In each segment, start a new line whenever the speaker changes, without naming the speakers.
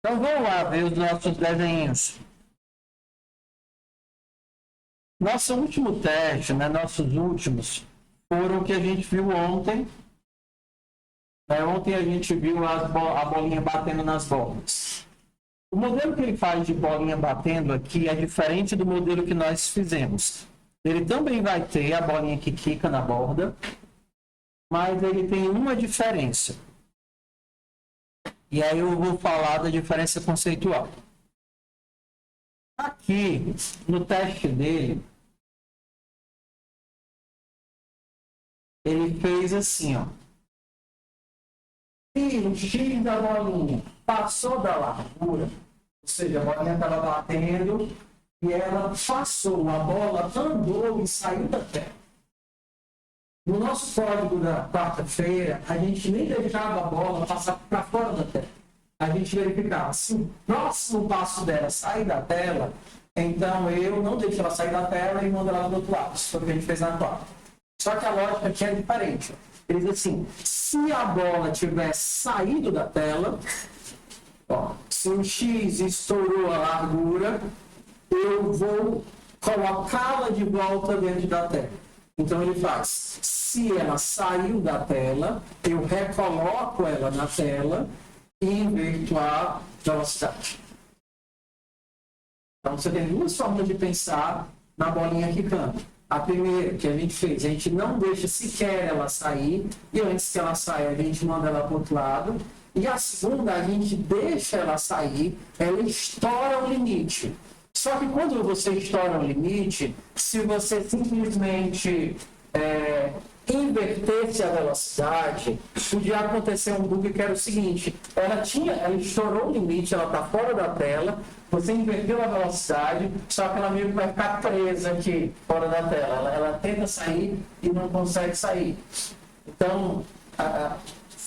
Então vamos lá ver os nossos desenhos. Nosso último teste, né, nossos últimos, foram o que a gente viu ontem. Ontem a gente viu a bolinha batendo nas bolas. O modelo que ele faz de bolinha batendo aqui é diferente do modelo que nós fizemos. Ele também vai ter a bolinha que quica na borda, mas ele tem uma diferença. E aí eu vou falar da diferença conceitual. Aqui, no teste dele, ele fez assim, ó. Se o X da bolinha passou da largura, ou seja, a bolinha estava batendo e ela passou, a bola andou e saiu da terra. No nosso código da quarta-feira, a gente nem deixava a bola passar para fora da terra. A gente verificava, se o próximo passo dela sair da tela, então eu não deixo ela sair da tela e mando ela do outro lado. Isso foi o que a gente fez na quarta. Só que a lógica aqui é diferente. Ele diz assim, se a bola tiver saído da tela, ó, se o X estourou a largura, eu vou colocá-la de volta dentro da tela. Então ele faz, se ela saiu da tela, eu recoloco ela na tela e inverto a velocidade. Então você tem duas formas de pensar na bolinha quicando. A primeira que a gente não deixa sequer ela sair, e antes que ela saia, a gente manda ela para o outro lado. E a segunda, a gente deixa ela sair, ela estoura o limite. Só que quando você estoura o limite, se você simplesmente invertesse a velocidade, podia acontecer um bug que era o seguinte, ela estourou o limite, ela está fora da tela, você inverteu a velocidade, só que ela meio que vai ficar presa aqui, fora da tela. Ela tenta sair e não consegue sair. Então,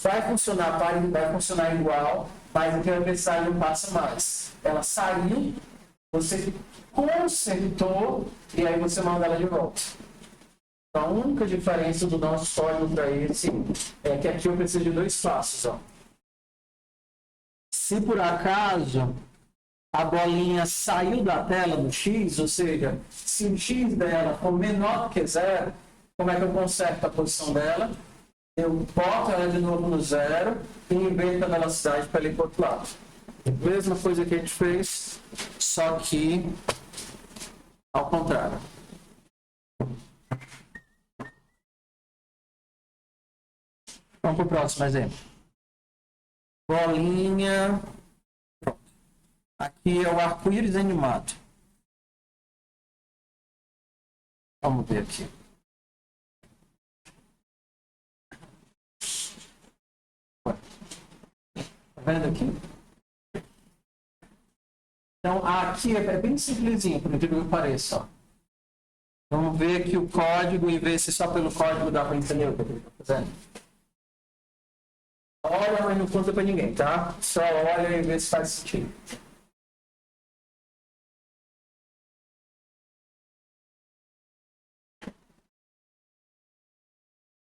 vai funcionar igual, mas aqui o adversário não passa mais. Ela saiu, você consertou e aí você manda ela de volta. Então, a única diferença do nosso código para esse é que aqui eu preciso de dois passos. Ó. Se por acaso a bolinha saiu da tela no X, ou seja, se o X dela for menor que zero, como é que eu conserto a posição dela? Eu boto ela de novo no zero e invento a velocidade para ele ir para o outro lado. Mesma coisa que a gente fez, só que ao contrário. Vamos para o próximo exemplo. Bolinha. Aqui é o arco-íris animado. Vamos ver aqui. Tá vendo aqui? Então, aqui é bem simplesinho, por incrível que pareça. Ó. Vamos ver aqui o código e ver se só pelo código dá para entender o que ele está fazendo. Olha, mas não conta para ninguém, tá? Só olha e vê se faz sentido.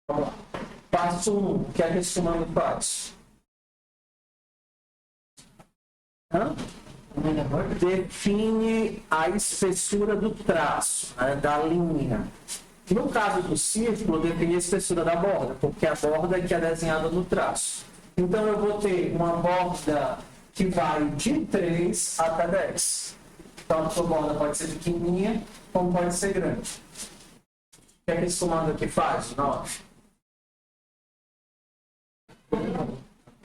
Vamos lá. Passo 1. O que é que esse comando faz? Define a espessura do traço, né, da linha. No caso do círculo, eu defini a espessura da borda, porque a borda é que é desenhada no traço. Então, eu vou ter uma borda que vai de 3 até 10. Então, a sua borda pode ser pequenininha, como pode ser grande. O que é que esse comando aqui faz? 9.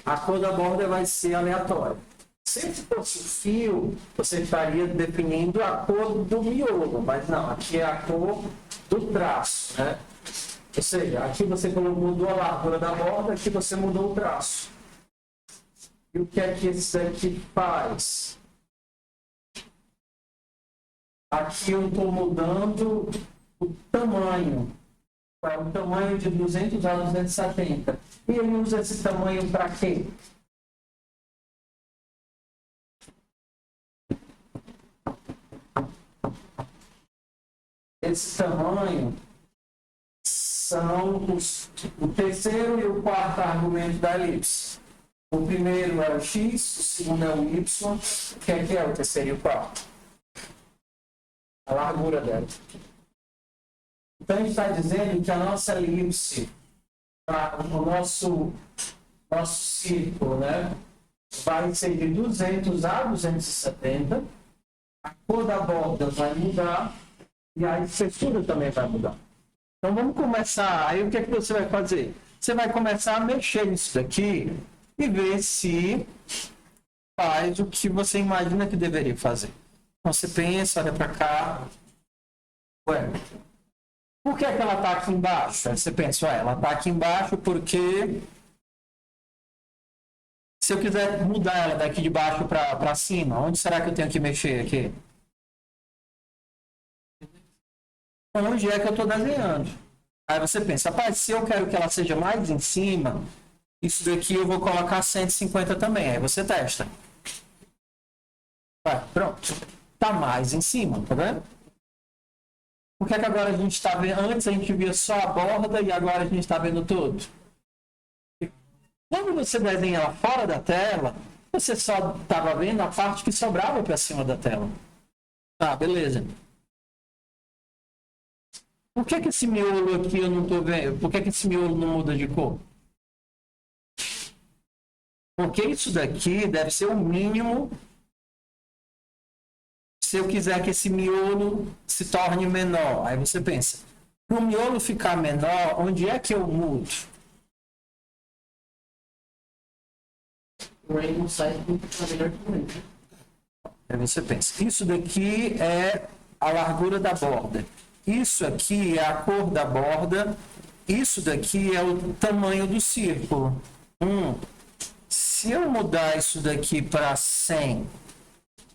A cor da borda vai ser aleatória. Se fosse o fio, você estaria definindo a cor do miolo, mas não, aqui é a cor do traço, né? Ou seja, aqui você mudou a largura da borda, aqui você mudou o traço. E o que é que esse aqui faz? Aqui eu estou mudando o tamanho. É o tamanho de 200 a 270. E ele usa esse tamanho para quê? Esse tamanho são o terceiro e o quarto argumento da elipse. O primeiro é o x, o segundo é o y. O que é o terceiro e o quarto? A largura dela. Então, a gente está dizendo que a nossa elipse, o nosso círculo, né, vai ser de 200 a 270. A cor da borda vai mudar e a espessura também vai mudar. Então, vamos começar. Aí, o que é que você vai fazer? Você vai começar a mexer nisso daqui e ver se faz o que você imagina que deveria fazer. Então, você pensa, olha para cá. Ué, por que ela está aqui embaixo? Aí você pensa, ué, ela está aqui embaixo porque se eu quiser mudar ela daqui de baixo para cima, onde será que eu tenho que mexer aqui? Onde é que eu estou desenhando? Aí você pensa, rapaz, se eu quero que ela seja mais em cima, isso daqui eu vou colocar 150 também. Aí você testa. Vai, pronto. Tá mais em cima, tá vendo? Por que agora a gente está vendo? Antes a gente via só a borda e agora a gente está vendo tudo. Quando você desenha ela fora da tela, você só estava vendo a parte que sobrava para cima da tela. Tá, beleza. Por que esse miolo aqui eu não estou vendo? Por que esse miolo não muda de cor? Porque isso daqui deve ser o mínimo se eu quiser que esse miolo se torne menor. Aí você pensa, para o miolo ficar menor, onde é que eu mudo? O rainbow size fica melhor que o. Aí você pensa, isso daqui é a largura da borda. Isso aqui é a cor da borda. Isso daqui é o tamanho do círculo. Se eu mudar isso daqui para 100,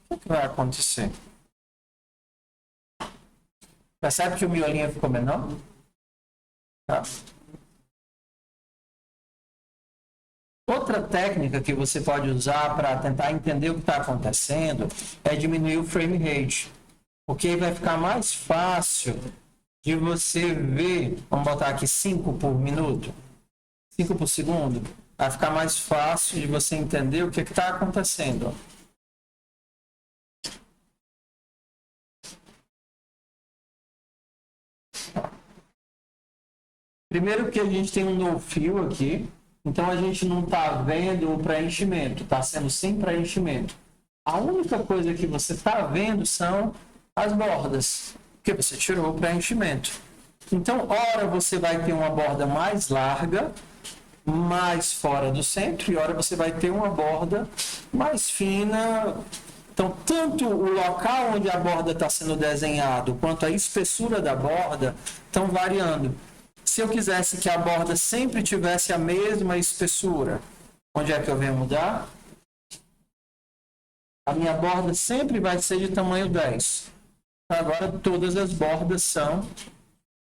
o que vai acontecer? Percebe que o miolinho ficou menor? Tá. Outra técnica que você pode usar para tentar entender o que está acontecendo é diminuir o frame rate. Porque aí vai ficar mais fácil de você ver, vamos botar aqui 5 por minuto, 5 por segundo, vai ficar mais fácil de você entender o que está acontecendo. Primeiro que a gente tem um no-fill aqui, então a gente não está vendo o preenchimento, está sendo sem preenchimento. A única coisa que você está vendo são as bordas, porque você tirou o preenchimento. Então, ora você vai ter uma borda mais larga, mais fora do centro, e ora você vai ter uma borda mais fina. Então, tanto o local onde a borda está sendo desenhado, quanto a espessura da borda estão variando. Se eu quisesse que a borda sempre tivesse a mesma espessura, onde é que eu venho mudar? A minha borda sempre vai ser de tamanho 10. Agora todas as bordas são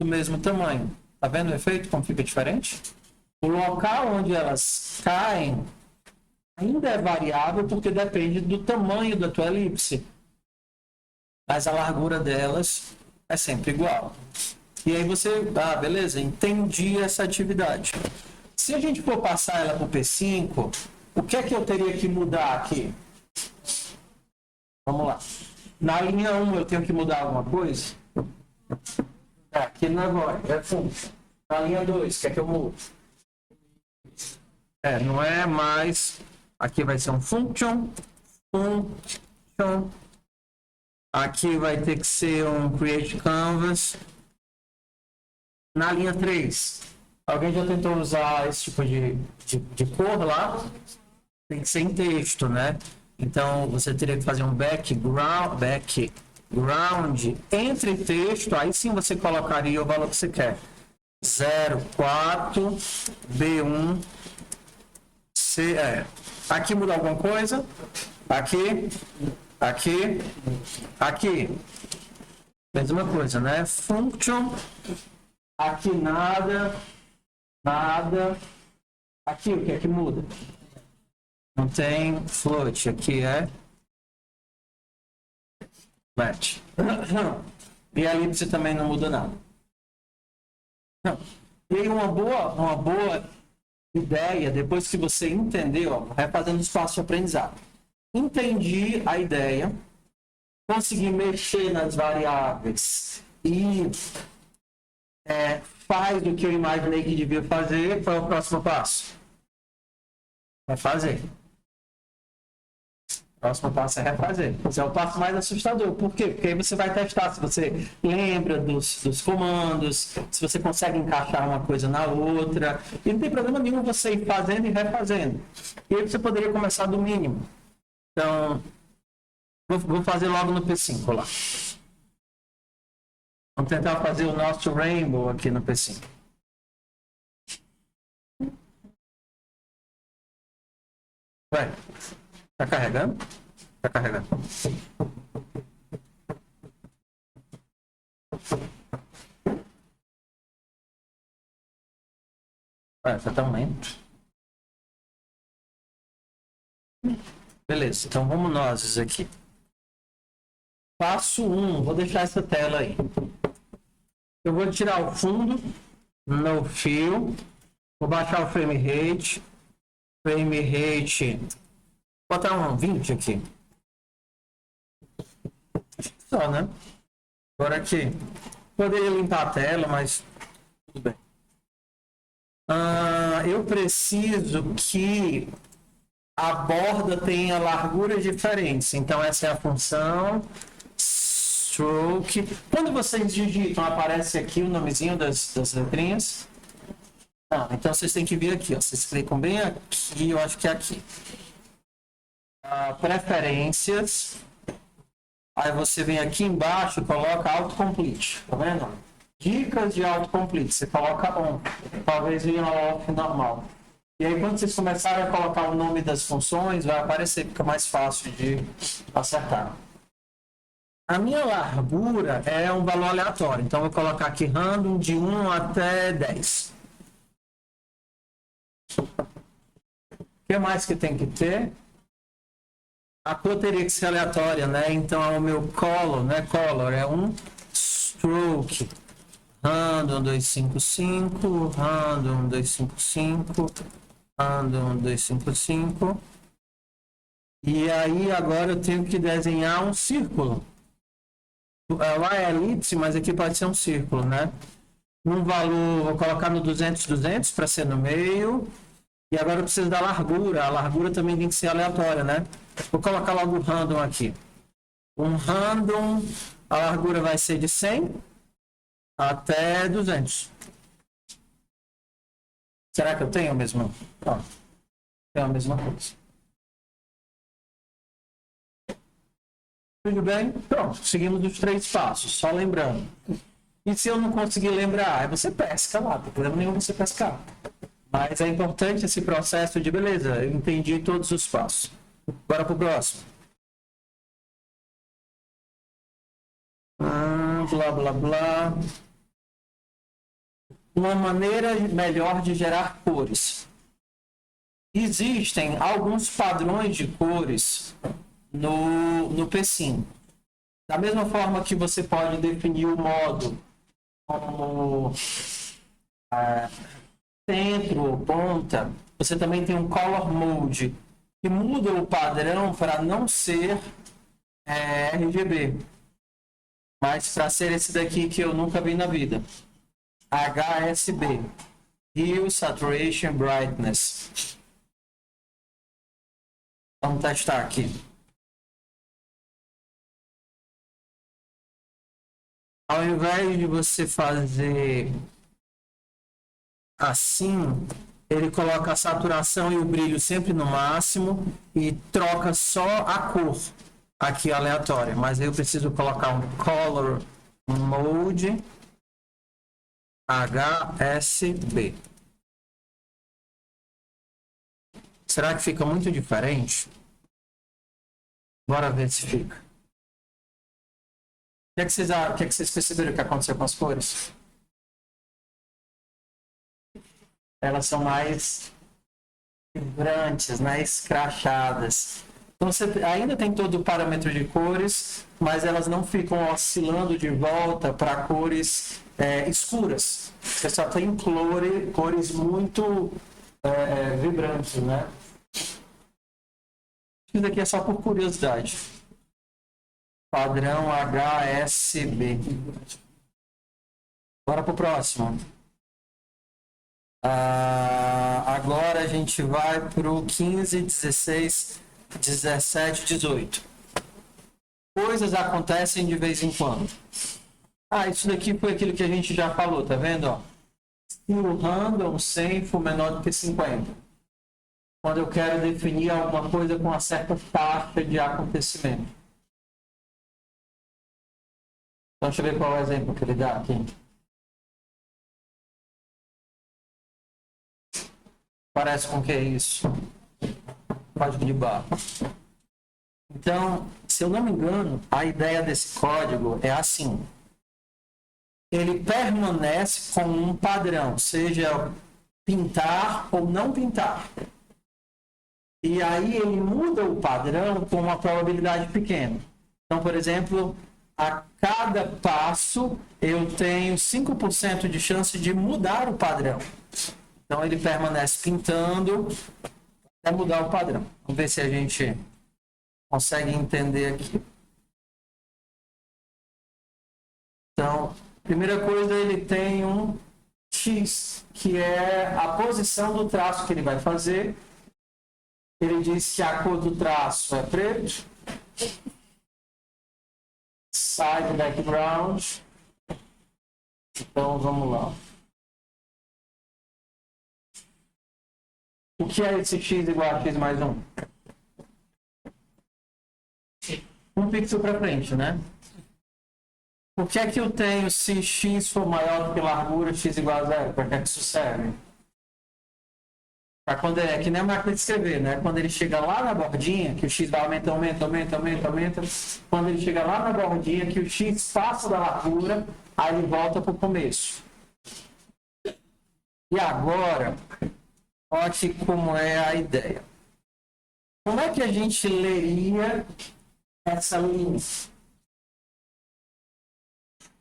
do mesmo tamanho. Tá vendo o efeito? Como fica diferente? O local onde elas caem ainda é variável porque depende do tamanho da tua elipse. Mas a largura delas é sempre igual. E aí você, beleza, entendi essa atividade. Se a gente for passar ela para o P5, o que é que eu teria que mudar aqui? Vamos lá. Na linha 1 eu tenho que mudar alguma coisa? Aqui não é void, é function. Na linha 2, o que é que eu mudo? Não é mais. Aqui vai ser um function. Aqui vai ter que ser um create canvas. Na linha 3, alguém já tentou usar esse tipo de cor lá? Tem que ser em texto, né? Então, você teria que fazer um background entre texto, aí sim você colocaria o valor que você quer. 04, B1, C, Aqui muda alguma coisa? Aqui. Mesma coisa, né? Function. Aqui nada. Aqui o que é que muda? Não tem float. Aqui é flat. E a elipse também não muda nada. E aí uma boa
ideia, depois que você entendeu, ó, vai fazendo os passos de aprendizado. Entendi a ideia, consegui mexer nas variáveis e faz o que eu imaginei que devia fazer. Qual é o próximo passo? Vai fazer. O próximo passo é refazer. Esse é o passo mais assustador. Por quê? Porque aí você vai testar se você lembra dos comandos, se você consegue encaixar uma coisa na outra. E não tem problema nenhum você ir fazendo e refazendo. E aí você poderia começar do mínimo. Então, vou fazer logo no P5 lá. Vamos tentar fazer o nosso Rainbow aqui no P5. Vai. Tá carregando? Tá carregando. Vai, tá tão lento. Beleza, então vamos nós aqui. Passo 1, vou deixar essa tela aí. Eu vou tirar o fundo, no fill, vou baixar o frame rate, vou botar um 20 aqui. Só, né? Agora aqui, poderia limpar a tela, mas tudo bem. Eu preciso que a borda tenha larguras diferentes, então essa é a função stroke. Quando vocês digitam, aparece aqui o nomezinho das letrinhas. Então vocês têm que vir aqui, ó. Vocês clicam bem aqui, eu acho que é aqui. Preferências. Aí você vem aqui embaixo e coloca autocomplete, tá vendo? Dicas de autocomplete, você coloca on, talvez venha off normal. E aí quando vocês começarem a colocar o nome das funções, vai aparecer, fica mais fácil de acertar. A minha largura é um valor aleatório, então eu vou colocar aqui random de 1 até 10. O que mais que tem que ter? A cor teria que ser aleatória, né? Então é o meu color, né? Color é um stroke. Random 255, random 255, random 255. E aí agora eu tenho que desenhar um círculo. Lá é elipse, mas aqui pode ser um círculo, né? Um valor, vou colocar no 200, 200 para ser no meio. E agora eu preciso da largura. A largura também tem que ser aleatória, né? Vou colocar logo o random aqui. Um random, a largura vai ser de 100 até 200. Será que eu tenho a mesma? Ó, tenho a mesma coisa. Tudo bem? Pronto, seguimos os 3 passos, só lembrando. E se eu não conseguir lembrar, você pesca lá, não tem problema nenhum você pescar. Mas é importante esse processo de, beleza, eu entendi todos os passos. Bora pro próximo. Blá, blá, blá. Uma maneira melhor de gerar cores. Existem alguns padrões de cores no P5. Da mesma forma que você pode definir o modo como centro ou ponta, você também tem um color mode, que muda o padrão para não ser RGB, mas para ser esse daqui que eu nunca vi na vida. HSB, Hue, Saturation, Brightness. Vamos testar aqui. Ao invés de você fazer assim, ele coloca a saturação e o brilho sempre no máximo e troca só a cor aqui aleatória. Mas eu preciso colocar um Color Mode HSB. Será que fica muito diferente? Bora ver se fica. O que vocês perceberam que aconteceu com as cores? Elas são mais vibrantes, né? Escrachadas. Então você ainda tem todo o parâmetro de cores, mas elas não ficam oscilando de volta para cores escuras. Você só tem cores muito vibrantes, né? Isso daqui é só por curiosidade. Padrão HSB. Bora pro próximo. Agora a gente vai pro 15, 16, 17, 18. Coisas acontecem de vez em quando. Isso daqui foi aquilo que a gente já falou, tá vendo? Ó? Se o random 100 for menor do que 50. Quando eu quero definir alguma coisa com uma certa taxa de acontecimento. Então, deixa eu ver qual é o exemplo que ele dá aqui. Parece com o que é isso? Código de barra. Então, se eu não me engano, a ideia desse código é assim. Ele permanece com um padrão, seja pintar ou não pintar. E aí ele muda o padrão com uma probabilidade pequena. Então, por exemplo, a cada passo eu tenho 5% de chance de mudar o padrão. Então ele permanece pintando até mudar o padrão. Vamos ver se a gente consegue entender aqui. Então, primeira coisa, ele tem um X, que é a posição do traço que ele vai fazer. Ele diz que a cor do traço é preto. Side background. Então, vamos lá. O que é esse x igual a x mais 1? Um pixel para frente, né? Por que é que eu tenho se x for maior do que largura, x igual a 0? Para que é que isso serve? Para quando é que nem a máquina de escrever, né? Quando ele chega lá na bordinha, que o x vai aumenta. Quando ele chega lá na bordinha, que o x passa da largura, aí ele volta para o começo. E agora, olha aqui como é a ideia. Como é que a gente leria essa linha?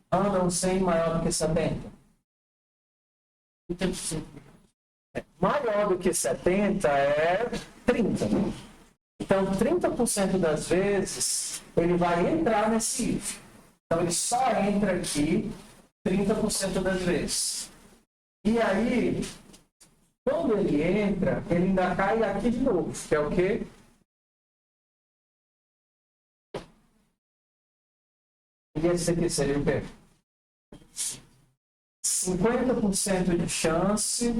Andam 100 maior do que 70. Maior do que 70 é 30. Então, 30% das vezes, ele vai entrar nesse if. Então, ele só entra aqui 30% das vezes. E aí, quando ele entra, ele ainda cai aqui de novo, que é o quê? E esse aqui seria o quê? 50% de chance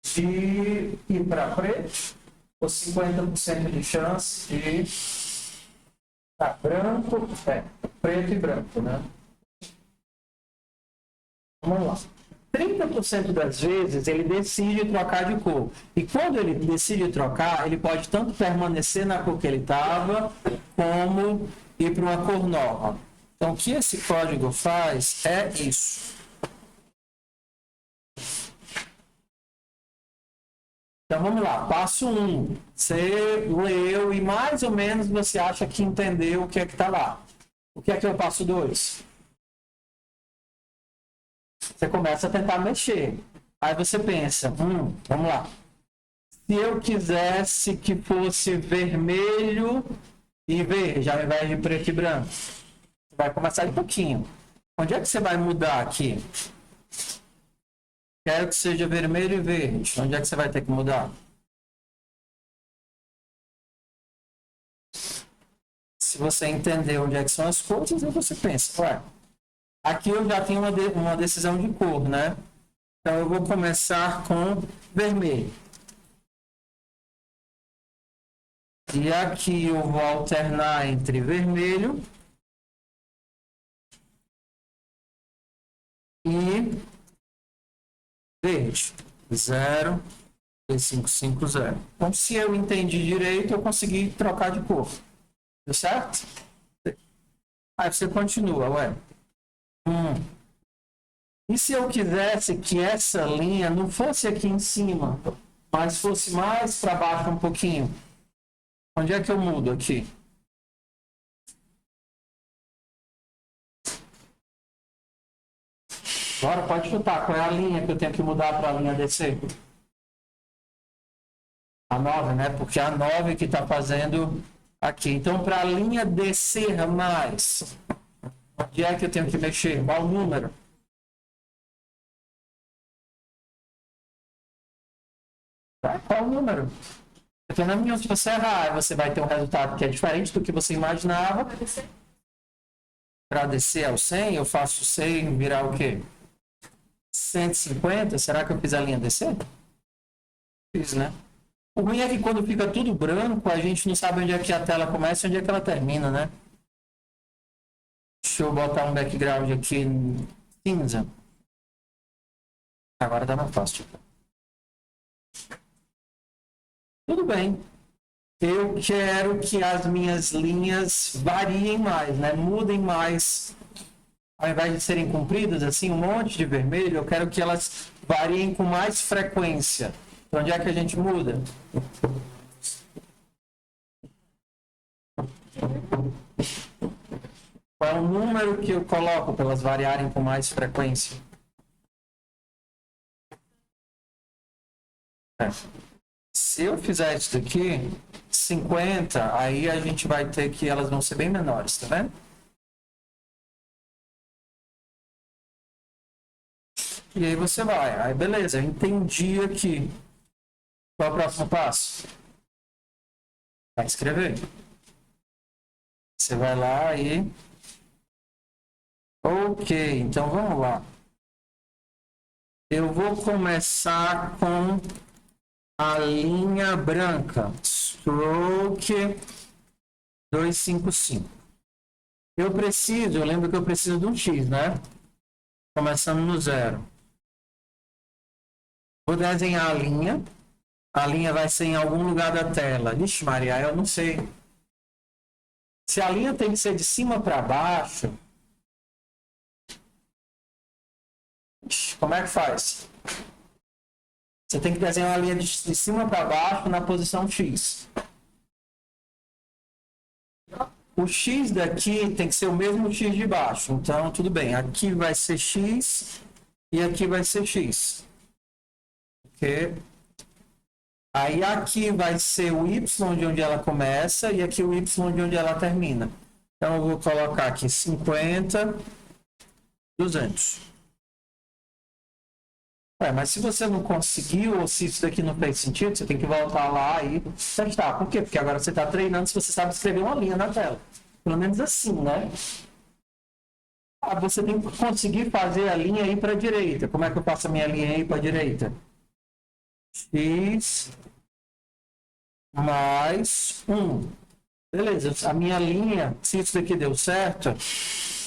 de ir para preto, ou 50% de chance de estar branco, preto e branco, né? Vamos lá. 30% das vezes ele decide trocar de cor. E quando ele decide trocar, ele pode tanto permanecer na cor que ele estava, como ir para uma cor nova. Então, o que esse código faz é isso. Então, vamos lá. Passo 1. Você leu e mais ou menos você acha que entendeu o que é que está lá. O que é o passo 2? Você começa a tentar mexer. Aí você pensa, vamos lá. Se eu quisesse que fosse vermelho e verde, ao invés de preto e branco, você vai começar de pouquinho. Onde é que você vai mudar aqui? Quero que seja vermelho e verde. Onde é que você vai ter que mudar? Se você entender onde é que são as coisas, aí você pensa, ué, aqui eu já tenho uma decisão de cor, né? Então eu vou começar com vermelho. E aqui eu vou alternar entre vermelho e verde. 0 e 550. Então, se eu entendi direito, eu consegui trocar de cor. Deu certo? Aí você continua, ué. E se eu quisesse que essa linha não fosse aqui em cima, mas fosse mais para baixo um pouquinho? Onde é que eu mudo aqui? Agora pode chutar. Qual é a linha que eu tenho que mudar para a linha descer? A 9, né? Porque a 9 que está fazendo aqui. Então, para a linha descer mais, onde é que eu tenho que mexer? Qual o número? Tá? Qual o número? Porque na minha, se você errar, você vai ter um resultado que é diferente do que você imaginava. Para descer ao 100, eu faço 100 virar o quê? 150? Será que eu fiz a linha descer? Fiz, né? O ruim é que quando fica tudo branco, a gente não sabe onde é que a tela começa e onde é que ela termina, né? Deixa eu botar um background aqui cinza. Agora tá mais fácil. Tudo bem. Eu quero que as minhas linhas variem mais, né? Mudem mais. Ao invés de serem compridas, assim, um monte de vermelho, eu quero que elas variem com mais frequência. Então, onde é que a gente muda? Qual é o número que eu coloco para elas variarem com mais frequência? Se eu fizer isso daqui, 50, aí a gente vai ter que elas vão ser bem menores, tá vendo? E aí você vai. Aí beleza, eu entendi aqui. Qual é o próximo passo? Vai escrever. Você vai lá e... Ok, então vamos lá. Eu vou começar com a linha branca. Stroke 255. Eu lembro que eu preciso de um X, né? Começando no 0. Vou desenhar a linha. A linha vai ser em algum lugar da tela. Ixi, Maria, eu não sei. Se a linha tem que ser de cima para baixo... Ixi, como é que faz? Você tem que desenhar uma linha de cima para baixo na posição X. O X daqui tem que ser o mesmo X de baixo. Então, tudo bem. Aqui vai ser X e aqui vai ser X. Ok? Aí aqui vai ser o Y de onde ela começa e aqui o Y de onde ela termina. Então, eu vou colocar aqui 50, 200. Mas se você não conseguiu, ou se isso daqui não fez sentido, você tem que voltar lá e testar. Por quê? Porque agora você está treinando se você sabe escrever uma linha na tela. Pelo menos assim, né? Você tem que conseguir fazer a linha aí para a direita. Como é que eu faço a minha linha aí para a direita? X mais 1. Beleza, a minha linha, se isso daqui deu certo,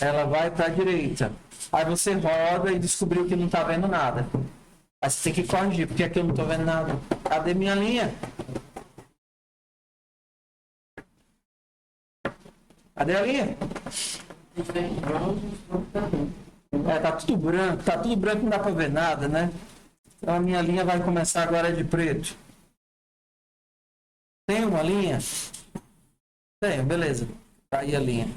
ela vai para a direita. Aí você roda e descobriu que não está vendo nada. Aí você tem que corrigir, porque aqui eu não estou vendo nada. Cadê minha linha? Cadê a linha? Tá tudo branco, não dá para ver nada, né? Então a minha linha vai começar agora de preto. Tem uma linha? Tenho, beleza. Tá aí a linha.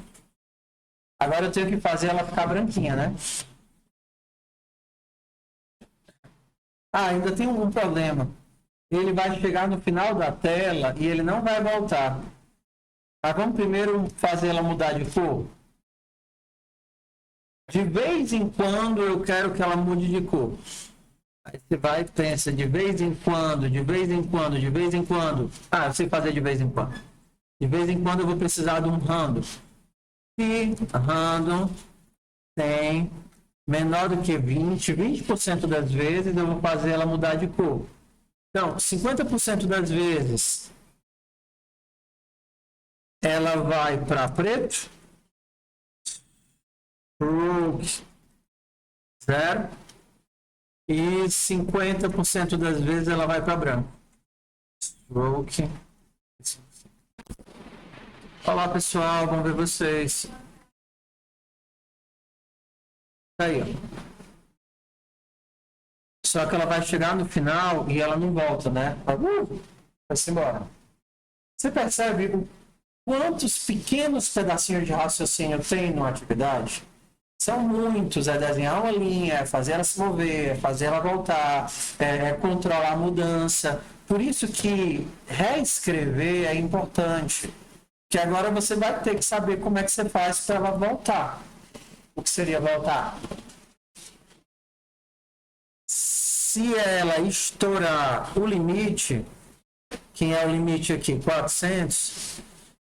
Agora eu tenho que fazer ela ficar branquinha, né? Ainda tem um problema. Ele vai chegar no final da tela e ele não vai voltar. Mas vamos primeiro fazer ela mudar de cor. De vez em quando eu quero que ela mude de cor. Aí você vai e pensa, de vez em quando, de vez em quando, de vez em quando. Eu sei fazer de vez em quando. De vez em quando eu vou precisar de um random. Se random tem menor do que 20% das vezes eu vou fazer ela mudar de cor. Então, 50% das vezes ela vai para preto, stroke 0, e 50% das vezes ela vai para branco. Stroke. Olá pessoal, vamos ver vocês. Aí, ó. Só que ela vai chegar no final e ela não volta, né? Vai-se embora. Você percebe quantos pequenos pedacinhos de raciocínio tem numa atividade? São muitos. É desenhar uma linha, é fazer ela se mover, é fazer ela voltar, é controlar a mudança. Por isso que reescrever é importante. Que agora você vai ter que saber como é que você faz para ela voltar. O que seria voltar? Se ela estourar o limite, quem é o limite aqui? 400.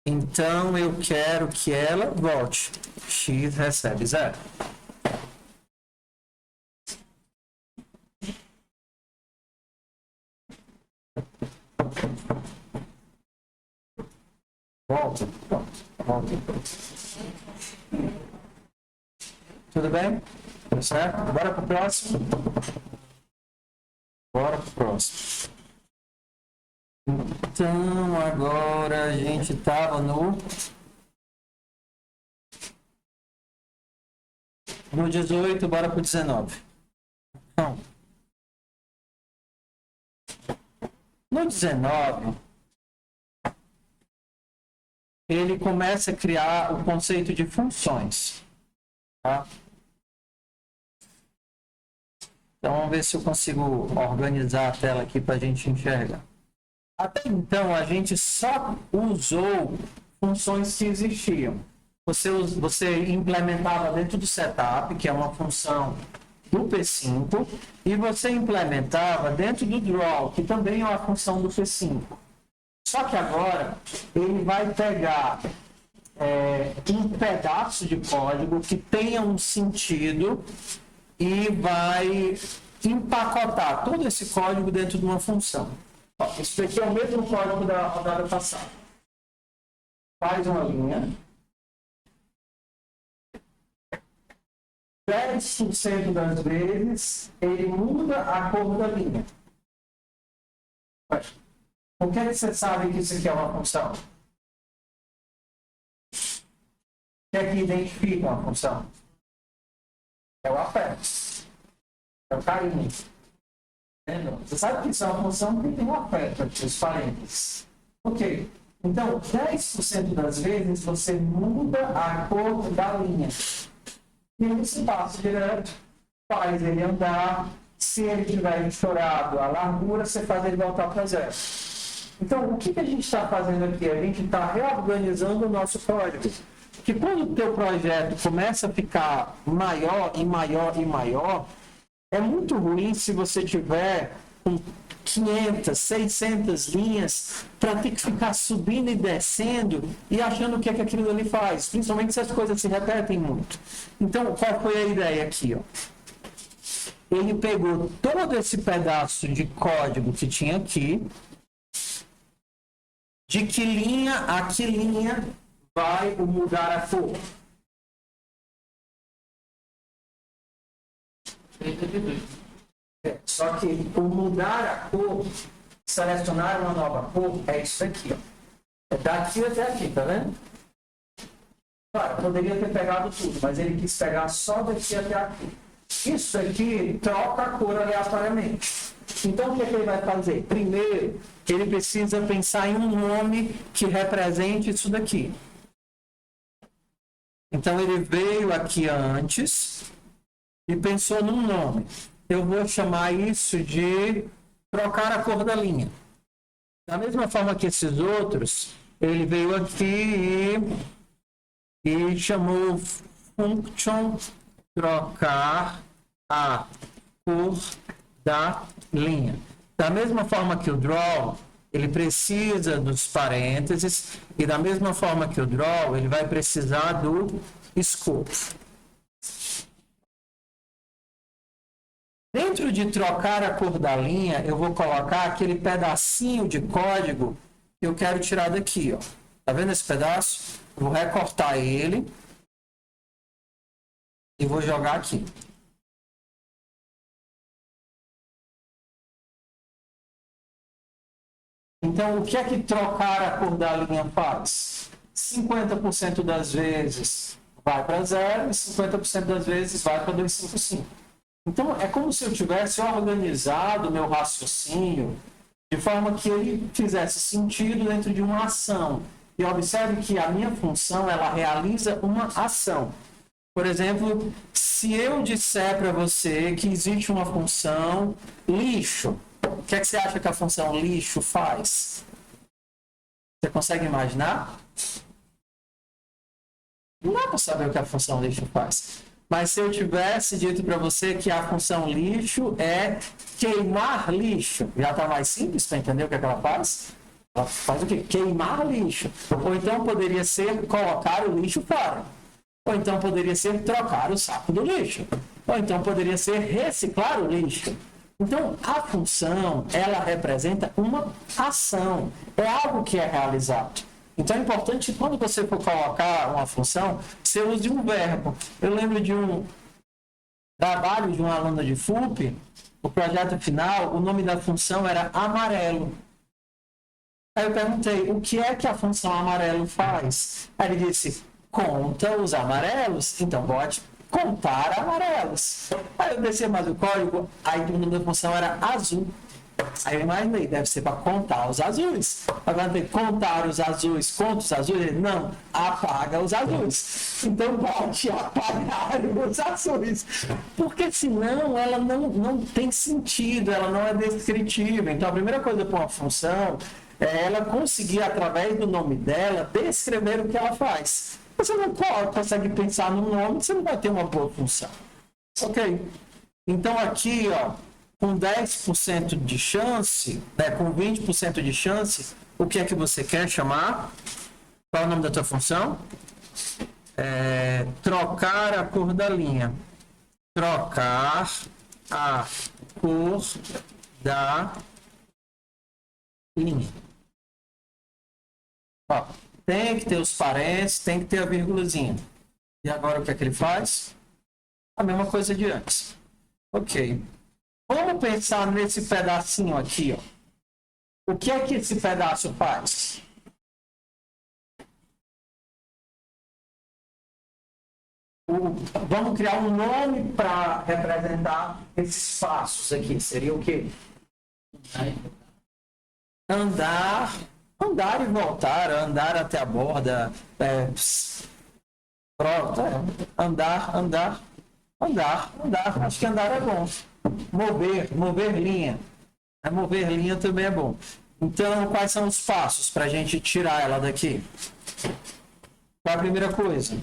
Então eu quero que ela volte. X recebe 0. Volta. Volta. Tudo bem? Tudo certo? Bora para o próximo? Bora para o próximo. Então, agora a gente estava no 18, bora para o 19. Então, no 19, ele começa a criar o conceito de funções. Tá? Então, vamos ver se eu consigo organizar a tela aqui para a gente enxergar. Até então, a gente só usou funções que existiam. Você implementava dentro do setup, que é uma função do P5, e você implementava dentro do draw, que também é uma função do P5. Só que agora, ele vai pegar um pedaço de código que tenha um sentido e vai empacotar todo esse código dentro de uma função. Ó, isso aqui é o mesmo código da rodada passada. Faz uma linha. 10% das vezes ele muda a cor da linha. Por que você sabe que isso aqui é uma função? O que é que identifica uma função? É o afeto. É o carinho. Você sabe que isso é uma função que tem um afeto aqui, os parênteses. Ok. Então, 10% das vezes você muda a cor da linha. E você passa direto, faz ele andar. Se ele tiver estourado a largura, você faz ele voltar para 0. Então, o que a gente está fazendo aqui? A gente está reorganizando o nosso código. Que quando o teu projeto começa a ficar maior e maior e maior, é muito ruim se você tiver com 500, 600 linhas para ter que ficar subindo e descendo e achando o que é que aquilo ali faz, principalmente se as coisas se repetem muito. Então, qual foi a ideia aqui? Ó? Ele pegou todo esse pedaço de código que tinha aqui, de que linha a que linha vai mudar a cor. Só que o mudar a cor, selecionar uma nova cor, é isso aqui. Ó. É daqui até aqui, tá vendo? Claro, poderia ter pegado tudo, mas ele quis pegar só daqui até aqui. Isso aqui troca a cor aleatoriamente. Então, o que ele vai fazer? Primeiro, ele precisa pensar em um nome que represente isso daqui. Então, ele veio aqui antes e pensou num nome. Eu vou chamar isso de trocar a cor da linha. Da mesma forma que esses outros, ele veio aqui e chamou function trocar a cor da linha. Da mesma forma que o draw, ele precisa dos parênteses, e da mesma forma que o draw, ele vai precisar do scope. Dentro de trocar a cor da linha, eu vou colocar aquele pedacinho de código que eu quero tirar daqui. Ó. Tá vendo esse pedaço? Eu vou recortar ele e vou jogar aqui. Então, o que é que trocar a cor da linha faz? 50% das vezes vai para 0 e 50% das vezes vai para 255. Então, é como se eu tivesse organizado o meu raciocínio de forma que ele fizesse sentido dentro de uma ação. E observe que a minha função, ela realiza uma ação. Por exemplo, se eu disser para você que existe uma função lixo, O que é que você acha que a função lixo faz? Você consegue imaginar? Não dá para saber o que a função lixo faz. Mas se eu tivesse dito para você que a função lixo é queimar lixo, já está mais simples para entender o que é que ela faz? Ela faz o quê? Queimar lixo. Ou então poderia ser colocar o lixo fora. Ou então poderia ser trocar o saco do lixo. Ou então poderia ser reciclar o lixo. Então, a função, ela representa uma ação. É algo que é realizado. Então, é importante, quando você for colocar uma função, você use um verbo. Eu lembro de um trabalho de um aluno de FUP, o projeto final, o nome da função era amarelo. Aí eu perguntei, o que é que a função amarelo faz? Aí ele disse, conta os amarelos, então pode contar amarelos. Aí eu desci mais o código, aí o nome da função era azul. Aí eu imaginei, deve ser para contar os azuis. Agora tem contar os azuis, conta os azuis? Ele, não, apaga os azuis. Então pode apagar os azuis. Porque senão ela não tem sentido, ela não é descritiva. Então a primeira coisa para uma função é ela conseguir, através do nome dela, descrever o que ela faz. Você não consegue pensar no nome, você não vai ter uma boa função. Ok? Então aqui, ó, com 10% de chance, né, com 20% de chance, o que é que você quer chamar? Qual é o nome da tua função? Trocar a cor da linha. Trocar a cor da linha. Ó, tem que ter os parênteses, tem que ter a vírgulazinha. E agora o que é que ele faz? A mesma coisa de antes. Ok. Vamos pensar nesse pedacinho aqui, ó. O que é que esse pedaço faz? Vamos criar um nome para representar esses passos aqui. Seria o quê? Andar e voltar, andar até a borda. Pronto, andar. Acho que andar é bom. Mover linha. Mover linha também é bom. Então, quais são os passos para a gente tirar ela daqui? Qual a primeira coisa?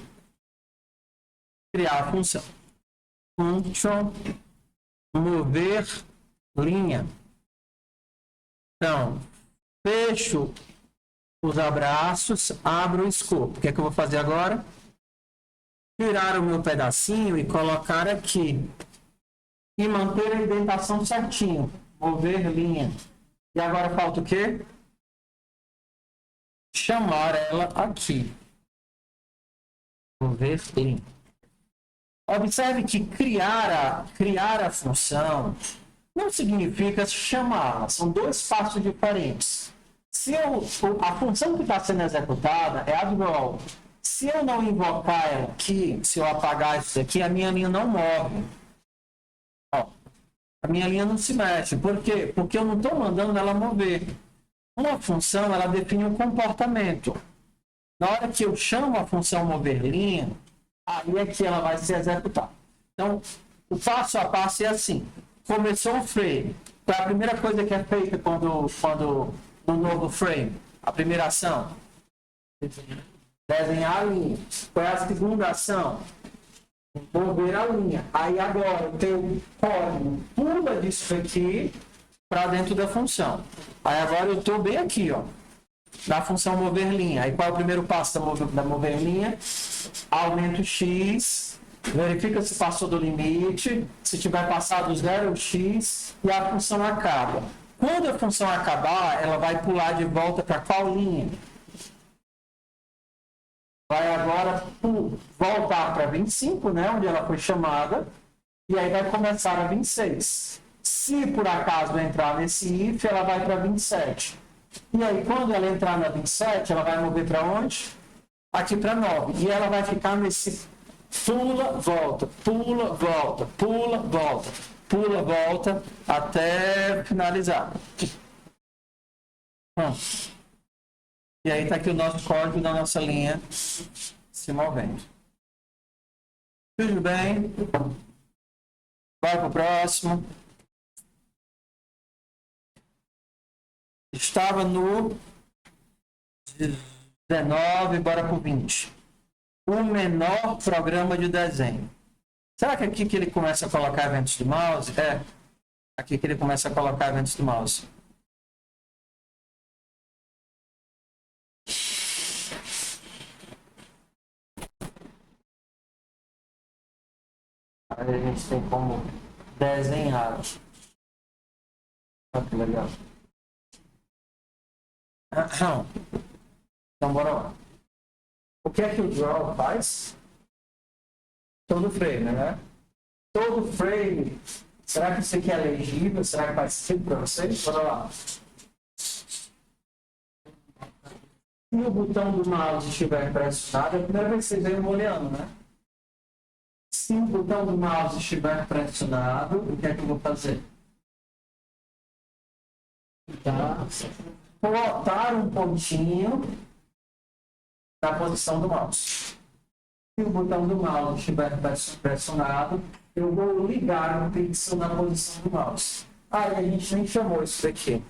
Criar a função. Function mover linha. Então, fecho os abraços, abro o escopo. O que é que eu vou fazer agora? Tirar o meu pedacinho e colocar aqui. E manter a indentação certinho. Mover linha. E agora falta o quê? Chamar ela aqui. Mover linha. Observe que criar a função não significa chamá-la. São dois passos diferentes. A função que está sendo executada é a draw. Se eu não invocar ela aqui, se eu apagar isso aqui, a minha linha não morre. Ó, a minha linha não se mexe. Por quê? Porque eu não estou mandando ela mover. Uma função, ela define um comportamento. Na hora que eu chamo a função mover linha, aí é que ela vai ser executada. Então, o passo a passo é assim. Começou o frame. Qual é a primeira coisa que é feita quando no novo frame? A primeira ação? Desenhar a linha. Qual é a segunda ação? Mover a linha. Aí agora o teu código pula disso aqui para dentro da função. Aí agora eu estou bem aqui, ó, na função mover linha. Aí qual é o primeiro passo da mover linha? Aumento x, verifica se passou do limite, se tiver passado zero x, e a função acaba. Quando a função acabar, ela vai pular de volta para qual linha? Vai agora voltar para 25, né, onde ela foi chamada, e aí vai começar a 26. Se por acaso entrar nesse if, ela vai para 27. E aí, quando ela entrar na 27, ela vai mover para onde? Aqui para 9. E ela vai ficar nesse pula, volta, pula, volta, pula, volta, pula, volta, até finalizar. E aí está aqui o nosso código da nossa linha se movendo. Tudo bem? Vai para o próximo. Estava no 19, bora pro 20. O menor programa de desenho. Será que é aqui que ele começa a colocar eventos do mouse? É. Aqui que ele começa a colocar eventos do mouse. Aí a gente tem como desenhar. Olha que legal. Então, bora lá. O que é que o Draw faz? Todo frame, né? Todo frame. Será que isso aqui é legível? Será que faz sentido para vocês? Bora lá. Se o botão do mouse estiver pressionado, é a primeira vez que vocês veem olhando, né? Se o botão do mouse estiver pressionado, o que é que eu vou fazer? Tá. Botar um pontinho na posição do mouse. Se o botão do mouse estiver pressionado, eu vou ligar um pixel na posição do mouse. Aí a gente nem chamou isso daqui.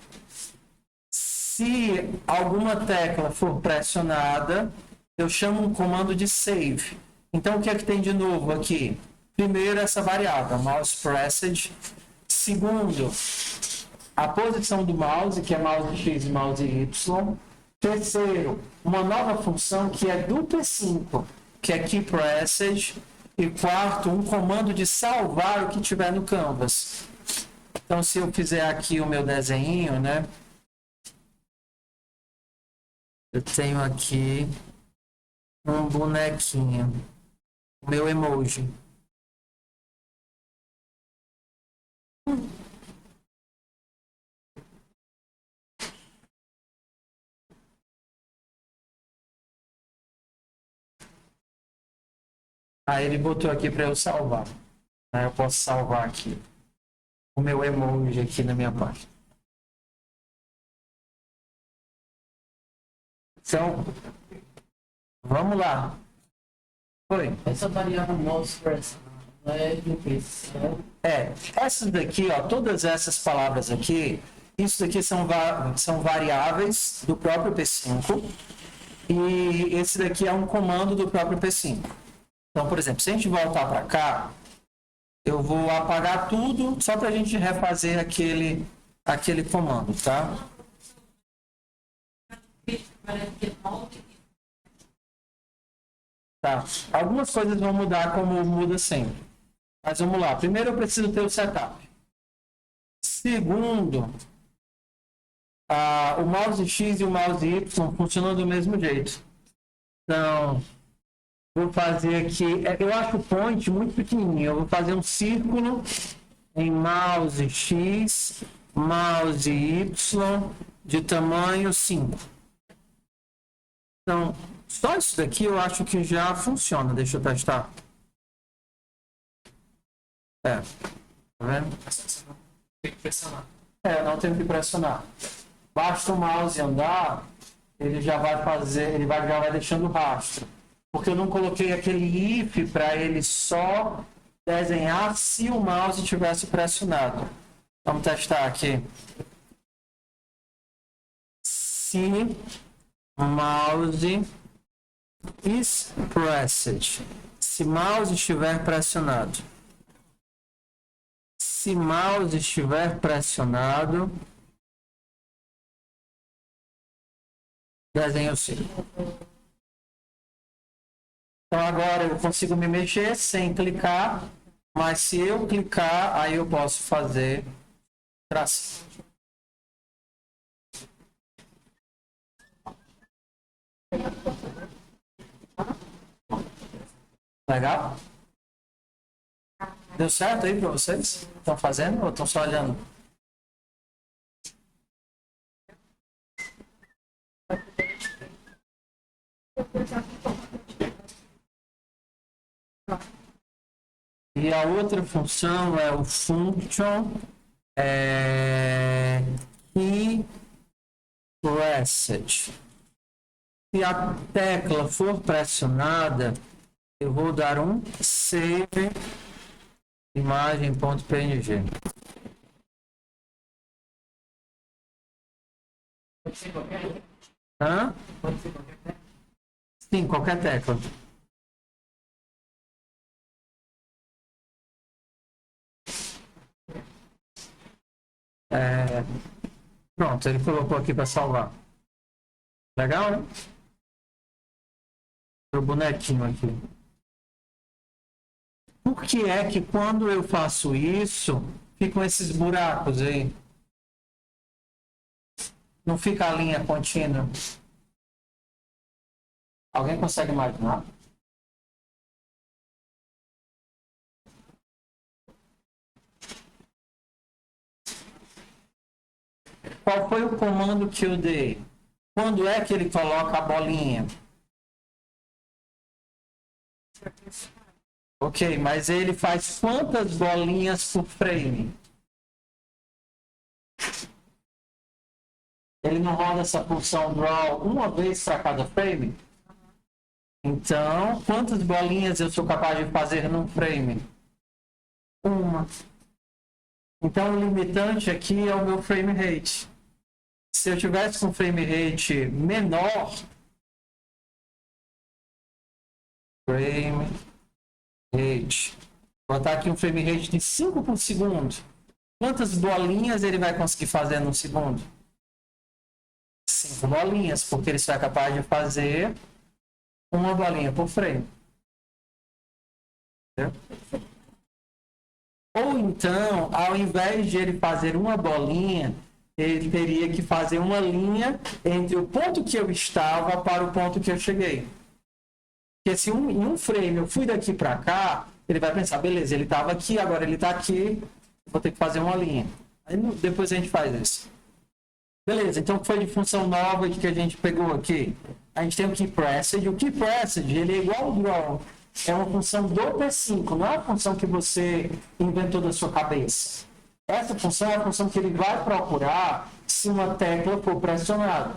Se alguma tecla for pressionada, eu chamo um comando de save. Então, o que é que tem de novo aqui? Primeiro, essa variável, mouse pressed. Segundo, a posição do mouse, que é mouse X e mouse Y. Terceiro, uma nova função que é do P5, que é key pressed. E quarto, um comando de salvar o que tiver no canvas. Então, se eu fizer aqui o meu desenho, né? Eu tenho aqui um bonequinho, o meu emoji. Aí ele botou aqui para eu salvar. Aí eu posso salvar aqui o meu emoji aqui na minha página. Então, vamos lá. Foi.
Essa variável mouse press não é do P5.
Essas daqui, ó, todas essas palavras aqui, isso daqui são variáveis do próprio P5 e esse daqui é um comando do próprio P5. Então, por exemplo, se a gente voltar para cá, eu vou apagar tudo só para a gente refazer aquele comando, tá? Tá. Algumas coisas vão mudar como muda sempre. Mas vamos lá. Primeiro eu preciso ter o setup. Segundo, o mouse X e o mouse Y funcionam do mesmo jeito. Então, vou fazer aqui. Eu acho o point muito pequenininho. Eu vou fazer um círculo em mouse X, mouse Y de tamanho 5. Então, só isso daqui eu acho que já funciona. Deixa eu testar. Tá vendo?
Tem que pressionar.
Não tenho que pressionar. Basta o mouse andar, ele já vai fazer, já vai deixando rastro. Porque eu não coloquei aquele if para ele só desenhar se o mouse tivesse pressionado. Vamos testar aqui. Se mouse is pressed. Se mouse estiver pressionado. Se mouse estiver pressionado, desenho o círculo. Então agora eu consigo me mexer sem clicar, mas se eu clicar, aí eu posso fazer traço. Legal? Deu certo aí para vocês? Estão fazendo ou estão só olhando? E a outra função é o function key pressed. Se a tecla for pressionada, eu vou dar um save imagem.png.
Pode ser qualquer.
Hã?
Pode ser qualquer.
Sim, qualquer tecla. É, pronto, ele colocou aqui para salvar. Legal, né? O bonequinho aqui. Por que é que quando eu faço isso, ficam esses buracos aí? Não fica a linha contínua? Alguém consegue imaginar? Qual foi o comando que eu dei? Quando é que ele coloca a bolinha? Ok, mas ele faz quantas bolinhas por frame? Ele não roda essa função draw uma vez para cada frame? Então, quantas bolinhas eu sou capaz de fazer num frame? Uma. Então, o limitante aqui é o meu frame rate. Se eu tivesse com frame rate menor, frame rate, vou botar aqui um frame rate de 5 por segundo. Quantas bolinhas ele vai conseguir fazer no segundo? 5 bolinhas, porque ele só é capaz de fazer uma bolinha por frame. Entendeu? Ou então, ao invés de ele fazer uma bolinha, ele teria que fazer uma linha entre o ponto que eu estava para o ponto que eu cheguei. Porque se em um frame eu fui daqui para cá, ele vai pensar, beleza, ele estava aqui, agora ele está aqui, vou ter que fazer uma linha. Aí depois a gente faz isso. Beleza, então o que foi de função nova que a gente pegou aqui? A gente tem o keyPressed. O keyPressed, ele é igual ao draw. É uma função do P5, não é uma função que você inventou da sua cabeça. Essa função é a função que ele vai procurar se uma tecla for pressionada.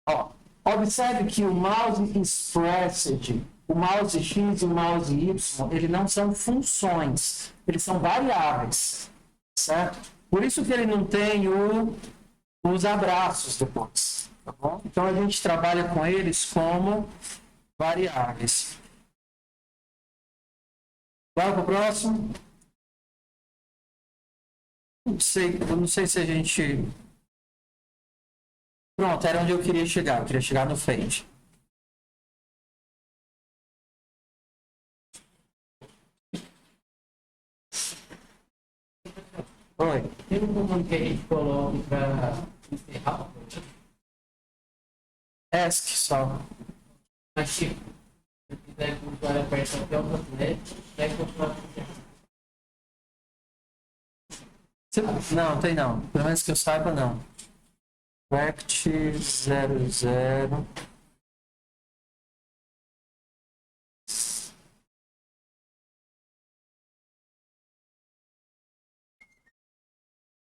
Ó, observe que o mouse expressed, o mouse X e o mouse Y, eles não são funções, eles são variáveis, certo? Por isso que ele não tem os abraços depois, tá bom? Então a gente trabalha com eles como variáveis. Bora para o próximo? Eu não sei se a gente... Pronto, era onde eu queria chegar. Eu queria chegar no fade. Oi.
Tem um comando que a gente coloca para encerrar o projeto.
Ask só.
Mas, tipo, se eu quiser que o usuário aperte até o botnet, vai continuar.
Não, tem não. Pelo menos que eu saiba, não. Rect 00.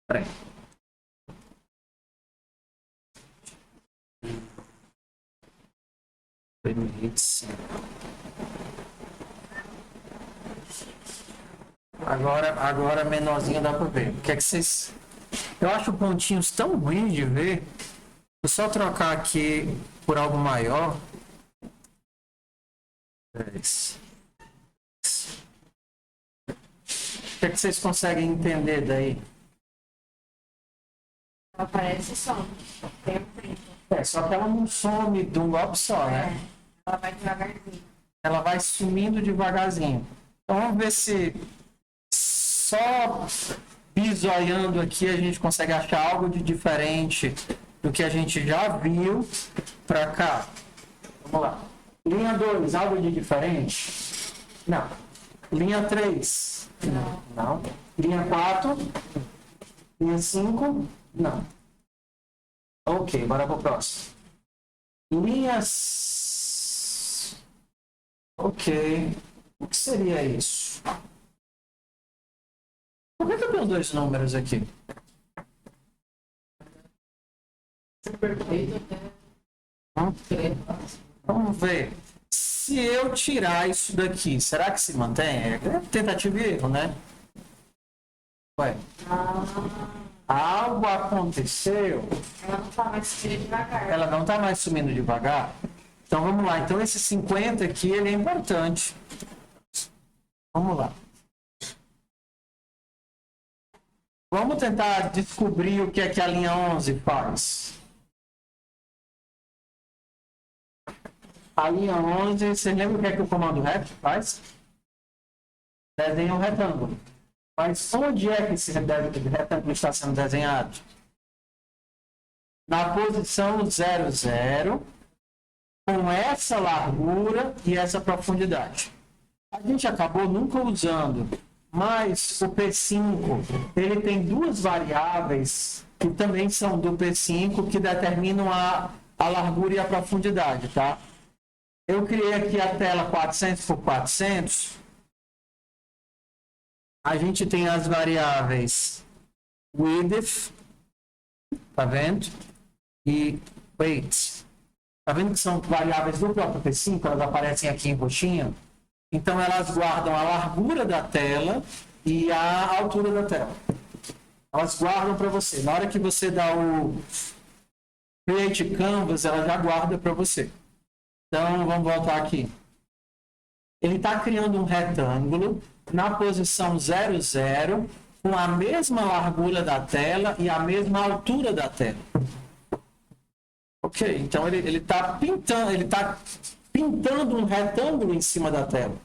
Peraí. Agora menorzinho dá pra ver. O que é que vocês... Eu acho pontinhos tão ruins de ver. Vou só trocar aqui por algo maior. 10. O que é que vocês conseguem entender daí?
Aparece só. Tem um tempo.
Só que ela não some de um golpe só, né?
Ela vai devagarzinho.
Ela vai sumindo devagarzinho. Então vamos ver se só bisoiando aqui a gente consegue achar algo de diferente do que a gente já viu para cá. Vamos lá. Linha 2, algo de diferente? Não. Linha 3? Não. Linha 4? Linha 5? Não. Ok, bora para o próximo. Linhas... Ok. O que seria isso? Por que eu tenho dois números aqui?
Perfeito até.
Vamos ver. Se eu tirar isso daqui, será que se mantém? É tentativa e erro, né? Ué. algo aconteceu,
Ela não tá mais subindo devagar.
ela não está mais sumindo devagar. Então vamos lá. Então esse 50 aqui ele é importante. Vamos lá. Vamos tentar descobrir o que é que a linha 11 faz. A linha 11, você lembra o que é que o comando rect faz? Desenha um retângulo. Mas onde é que esse retângulo está sendo desenhado? Na posição 0, 0, com essa largura e essa profundidade. A gente acabou nunca usando, mas o P5, ele tem duas variáveis que também são do P5 que determinam a largura e a profundidade, tá? Eu criei aqui a tela 400 por 400. A gente tem as variáveis width, tá vendo? E weight. Tá vendo que são variáveis do próprio P5, elas aparecem aqui em roxinho? Então elas guardam a largura da tela e a altura da tela. Elas guardam para você. Na hora que você dá o Create Canvas, ela já guarda para você. Então vamos voltar aqui. Ele está criando um retângulo na posição 0, 0, com a mesma largura da tela e a mesma altura da tela. Ok, então ele está pintando um retângulo em cima da tela.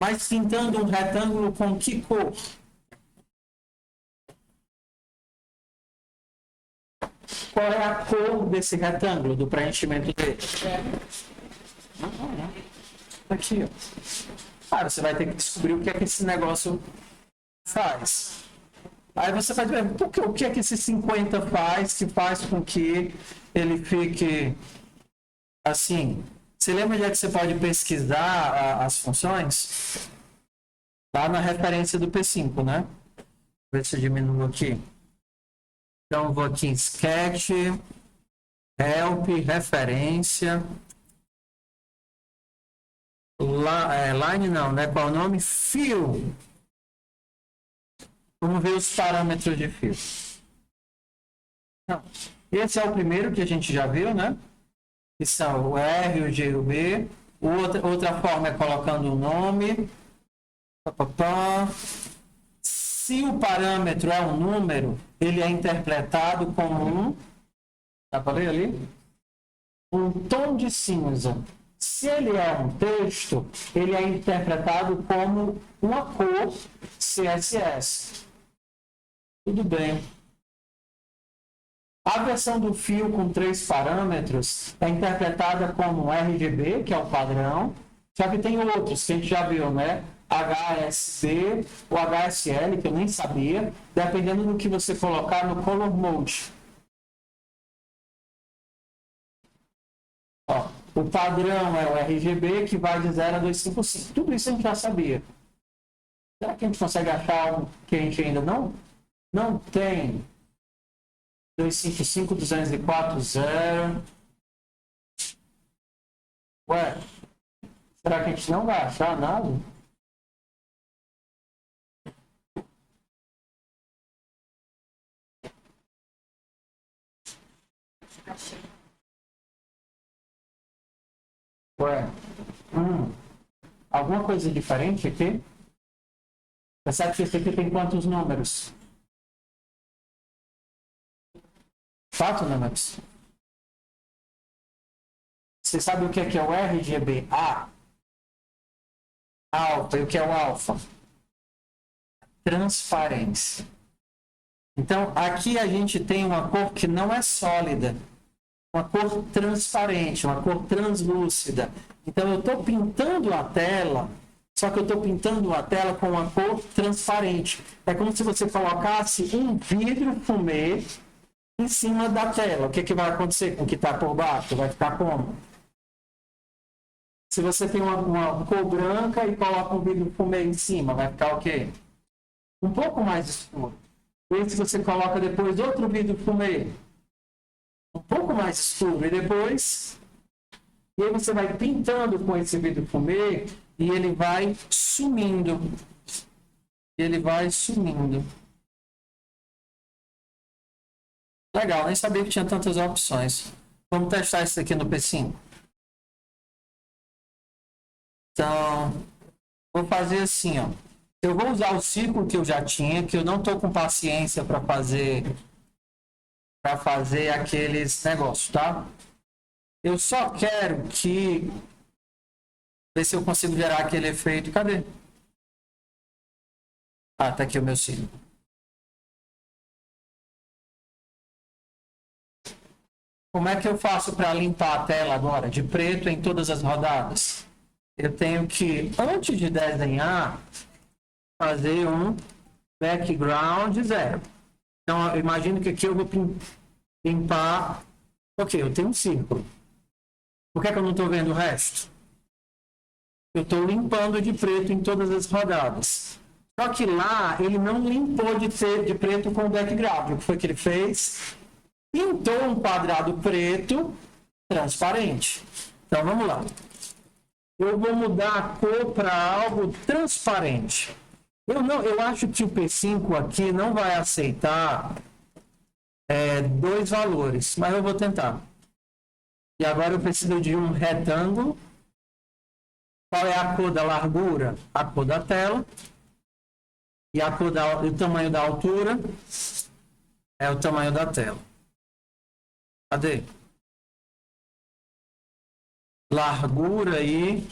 Mas pintando um retângulo com que cor? Qual é a cor desse retângulo, do preenchimento dele? Aqui, ó. Cara, você vai ter que descobrir o que é que esse negócio faz. Aí você vai ver o que é que esse 50 faz, que faz com que ele fique assim. Você lembra de que você pode pesquisar as funções? Lá na referência do P5, né? Vou ver se eu diminuo aqui. Então, vou aqui em Sketch, Help, Referência. Line não, né? Qual é o nome? Fio. Vamos ver os parâmetros de fio. Então, esse é o primeiro que a gente já viu, né? Que são o R, o G e o B. Outra forma é colocando o nome. Se o parâmetro é um número, ele é interpretado como um... Dá para ler ali? Um tom de cinza. Se ele é um texto, ele é interpretado como uma cor CSS. Tudo bem. A versão do fio com 3 parâmetros é interpretada como RGB, que é o padrão, só que tem outros que a gente já viu, né? HSB ou HSL, que eu nem sabia, dependendo do que você colocar no Color Mode. Ó, o padrão é o RGB, que vai de 0 a 255. Tudo isso a gente já sabia. Será que a gente consegue achar algo que a gente ainda não tem? 255, 204, 0. Ué, será que a gente não vai achar nada? Ué, alguma coisa diferente aqui? Percebe que esse aqui tem quantos números? 4 números. Você sabe o que é o RGBA? Alfa. E o que é o alfa? Transparência. Então, aqui a gente tem uma cor que não é sólida. Uma cor transparente, uma cor translúcida. Então, eu estou pintando a tela, só que eu estou pintando a tela com uma cor transparente. É como se você colocasse um vidro fumê em cima da tela. O que vai acontecer com o que está por baixo? Vai ficar como? Se você tem uma cor branca e coloca um vidro fumê em cima, vai ficar o quê? Um pouco mais escuro. E se você coloca depois outro vidro fumê, um pouco mais escuro, e depois... E aí você vai pintando com esse vidro fumê e ele vai sumindo. Ele vai sumindo. Legal, nem sabia que tinha tantas opções. Vamos testar isso aqui no P5. Então, vou fazer assim, ó. Eu vou usar o círculo que eu já tinha, que eu não estou com paciência para fazer aqueles negócios, tá? Eu só quero que ver se eu consigo gerar aquele efeito. Cadê? Ah, tá aqui o meu círculo. Como é que eu faço para limpar a tela agora de preto em todas as rodadas? Eu tenho que, antes de desenhar, fazer um background 0. Então, eu imagino que aqui eu vou limpar. Ok, eu tenho um círculo. Por que é que eu não estou vendo o resto? Eu estou limpando de preto em todas as rodadas. Só que lá ele não limpou de preto com o background. O que foi que ele fez? Pintou um quadrado preto transparente. Então vamos lá. Eu vou mudar a cor para algo transparente. Eu acho que o P5 aqui não vai aceitar dois valores, mas eu vou tentar. E agora eu preciso de um retângulo. Qual é a cor da largura? A cor da tela. E a cor o tamanho da altura é o tamanho da tela. Cadê? Largura e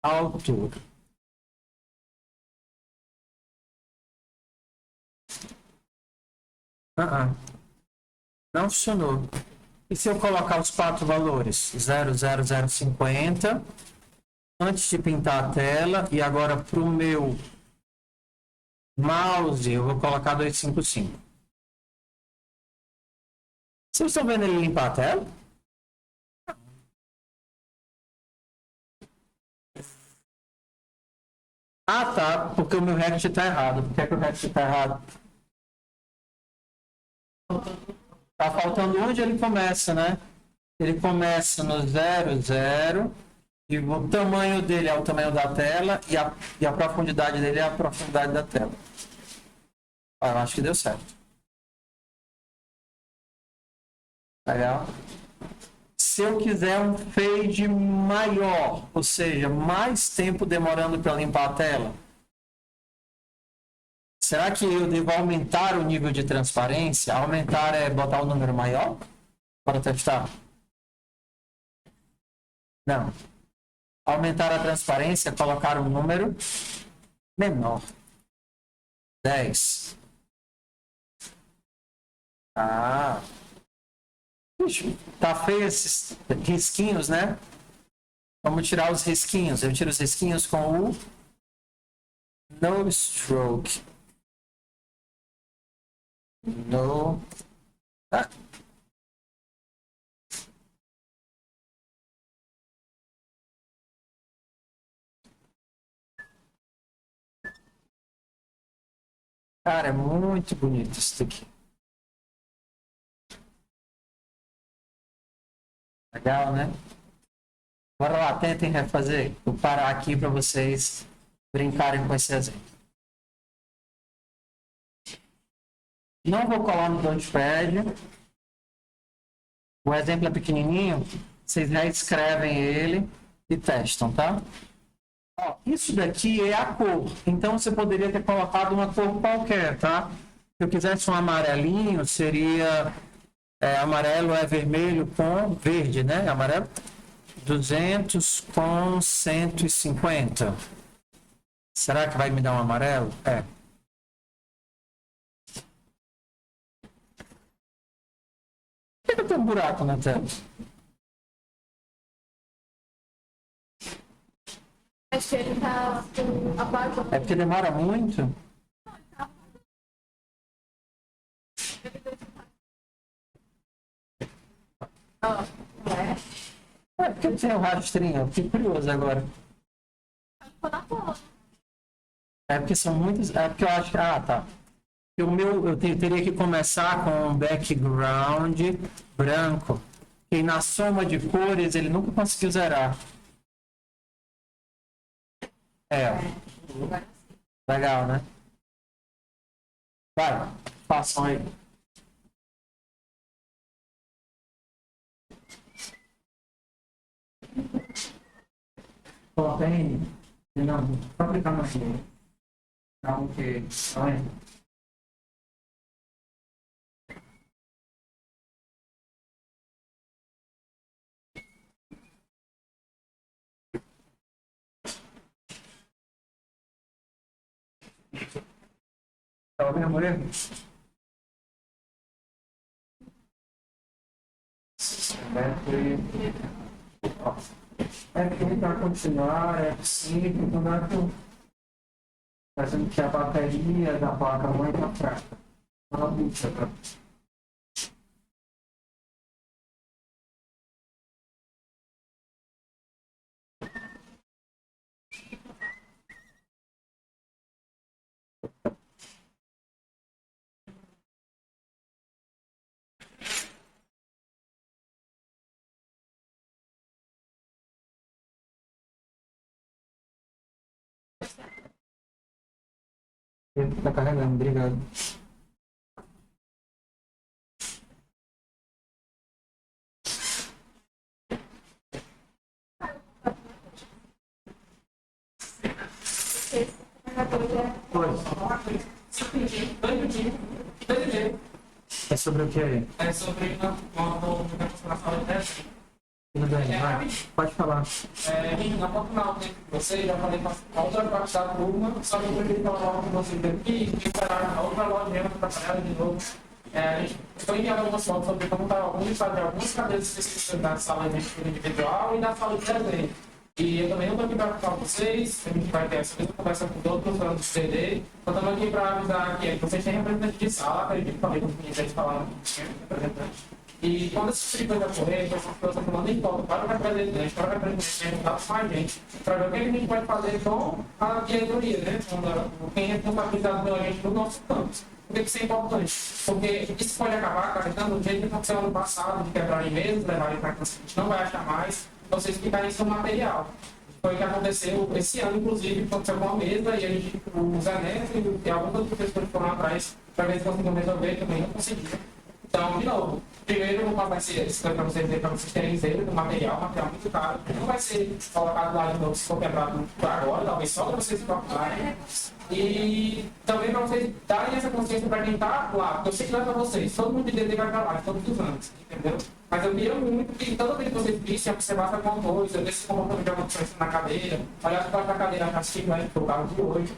altura. Não funcionou. E se eu colocar os 4 valores? 0,0050 antes de pintar a tela, e agora para o meu mouse eu vou colocar 255. Vocês estão vendo ele limpar a tela? Ah, tá, porque o meu React está errado. Por que é que o React está errado? Tá faltando onde ele começa, né? Ele começa no 0, 0, e o tamanho dele é o tamanho da tela, e a profundidade dele é a profundidade da tela. Ah, eu acho que deu certo. Legal. Se eu quiser um fade maior, ou seja, mais tempo demorando para limpar a tela, será que eu devo aumentar o nível de transparência? Aumentar é botar um número maior? Para testar? Não. Aumentar a transparência é colocar um número menor. 10. Ah. Puxa, tá feio esses risquinhos, né? Vamos tirar os risquinhos. Eu tiro os risquinhos com o No Stroke. No. Ah. Cara, é muito bonito isso daqui. Legal, né? Bora lá, tentem refazer. Vou parar aqui para vocês brincarem com esse exemplo. Não vou colar no Notepad. O exemplo é pequenininho. Vocês reescrevem ele e testam, tá? Ó, isso daqui é a cor. Então você poderia ter colocado uma cor qualquer, tá? Se eu quisesse um amarelinho, seria... amarelo é vermelho com verde, né? Amarelo. 200 com 150. Será que vai me dar um amarelo? É. Por que tem um buraco na tela?
Acho que ele tá com apagado.
É porque demora muito? É porque tem o rastrinho. Eu fiquei curioso agora. É porque são muitos. É porque eu acho que. Ah, tá. O meu, eu teria que começar com um background branco. E na soma de cores ele nunca conseguiu zerar. Legal, né? Vai, façam aí. coloca N, e não, só clicar no N. Não, que não é. Tá o mesmo erro? É que para continuar, é simples, não é que fazendo que a bateria da placa mãe está fraca. Ela puxa, tá? Está carregando, obrigado. É sobre o que?
É sobre na sala de teste.
Tudo bem, vai. Pode falar.
Na final, né? Você já falei com a outra parte da turma, só que eu prefiro falar com você aqui e esperar a outra loja mesmo para trabalhar de novo. A gente foi enviando algumas fotos sobre como está o estado de algumas cadeiras específicas da sala de estudo individual e da sala de desenho. E eu também não estou aqui para falar com vocês, a gente vai ter essa mesma conversa com todos os alunos do CD. Então, estamos aqui para avisar que vocês têm representante de sala, acredito que falei com os meninos, eles falaram que tinha representante. E quando esse tipo de coisa ocorrer, essas pessoas mandam foto para o representante, para o representante ter contato com a gente, para ver o que a gente pode fazer com a diretoria, né? Quem é responsabilizado pela gente no nosso campus. Por que isso é importante? Porque isso pode acabar acarretando do jeito que aconteceu ano passado, de quebrar em mesas, levarem para casa, a gente não vai achar mais, vocês ficarem sem material. Foi o que aconteceu esse ano, inclusive, aconteceu com a mesa, e a gente, o Zé Neto e alguns outros professores foram atrás para ver se conseguiam resolver, e também não conseguiram. Então, de novo, primeiro vai ser isso para vocês terem ideia do material, muito caro. Não vai ser colocado lá de novo se for quebrado por agora, talvez só para vocês procurarem. E também para vocês darem essa consciência para quem está lá, porque eu sei que não é para vocês, todo mundo de DD vai para lá, todos os anos, entendeu? Mas eu queria muito que toda vez que vocês vissem, observassem alguma coisa, ver se comportamento de alguma coisa na cadeira, olhar para a cadeira castigo, né, que o carro de hoje.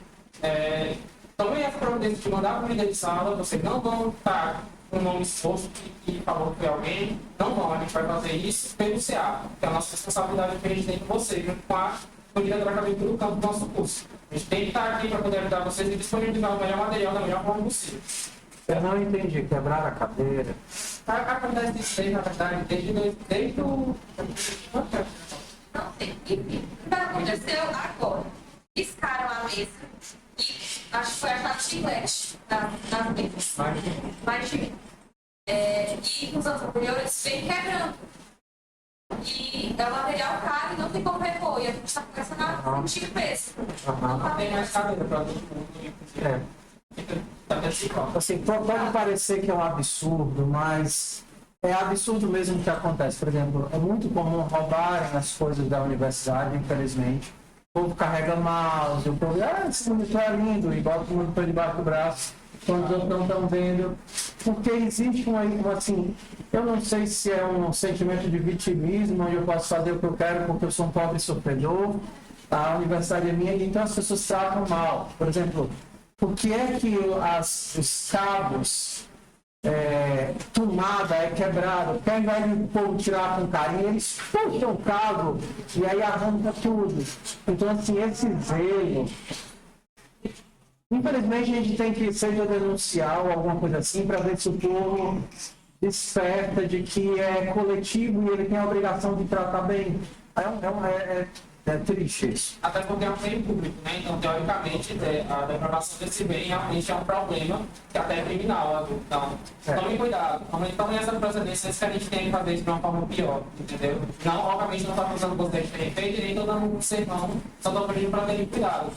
Também essa providência de mandar a comida de sala, vocês não vão estar com o nome exposto que falou que foi alguém, não vão, a gente vai fazer isso pelo CA, que é a nossa responsabilidade que a gente tem com vocês, junto com a unidade de academia do campo do nosso curso. A gente tem que estar aqui para poder ajudar vocês e disponibilizar o melhor material da melhor forma possível.
Eu não entendi, quebrar a cadeira.
Acontece isso aí, na verdade, desde o...
Não sei, enfim, aconteceu agora. Riscaram a mesa e acho que foi a chiclete das mesas. Mais de mim. E nos anos anteriores vem quebrando. E é o material caro e não tem como repor. E a gente está começando a sentir preço.
Não tem mais cadeira para todo mundo.
Assim, pode parecer que é um absurdo, mas é absurdo mesmo o que acontece. Por exemplo, é muito comum roubarem as coisas da universidade, infelizmente. O povo carrega mouse, o povo, esse monitor é lindo, e bota o monitor debaixo do braço, quando os outros não estão vendo. Porque existe assim, eu não sei se é um sentimento de vitimismo, onde eu posso fazer o que eu quero porque eu sou um pobre sofredor, a universidade é minha, então as pessoas tratam mal. Por exemplo, por que é que os cabos, tomada é quebrada? Porque ao invés de o povo tirar com carinho, eles puxam o cabo e aí arranca tudo. Então, assim, esse zelo. Infelizmente, a gente tem que, seja denunciar ou alguma coisa assim, para ver se o povo desperta de que é coletivo e ele tem a obrigação de tratar bem. É triste isso.
Até porque é um bem público, né? Então, teoricamente, a degradação desse bem realmente é um problema que até é criminal. Então, tome cuidado. Então, essa procedência que a gente tem que fazer isso de uma forma pior, entendeu? Não, obviamente, não está acusando vocês de terem feito, nem estou dando um sermão, só estou pedindo para terem cuidado.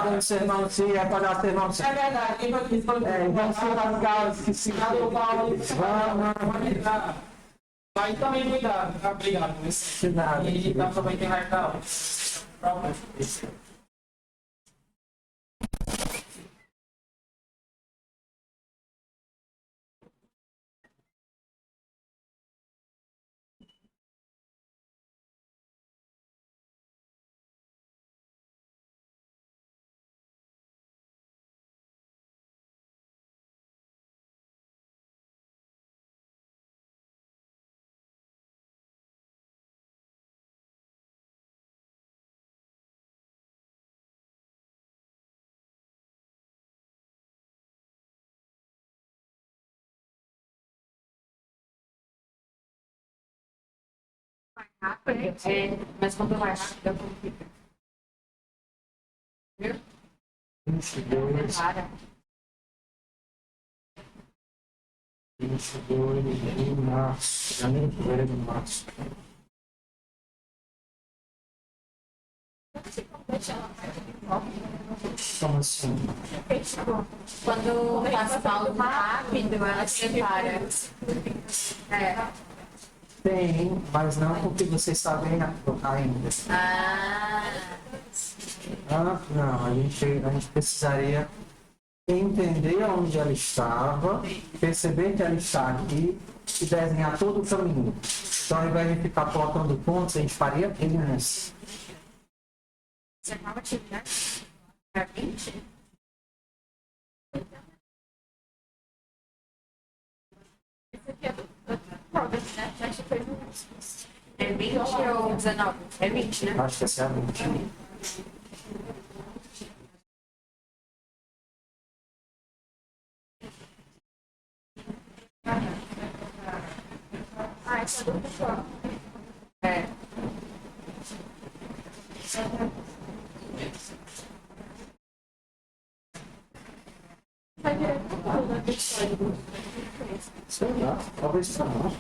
Dando sermão, sim, é para dar sermão, sim.
É verdade, quem foi que disse?
Vamos ser das galas que se...
Cadê o Paulo? Vamos. Mas também cuidado, tá? Obrigado.
De nada.
E também tem mais da
Mas quando vai rápido, eu fico. Viu?
22,
Para.
22 de março. Janeiro, fevereiro de março. Como assim?
Quando passa falando rápido, ela se para. É.
Tem, mas não porque vocês sabem ainda.
Ah.
Não, a gente precisaria entender onde ela estava, perceber que ela está aqui e desenhar todo o caminho. Então, ao invés de ficar colocando pontos, a gente faria linhas.
Você acaba de né? É 20?
Esse aqui é do Progress, né? A gente fez um.
É 20 ou 19? É 20, né?
Acho que essa é a 20.
Ah, esse é do pessoal.
É.
Vai direto pro tudo, né?
Sei lá, talvez não.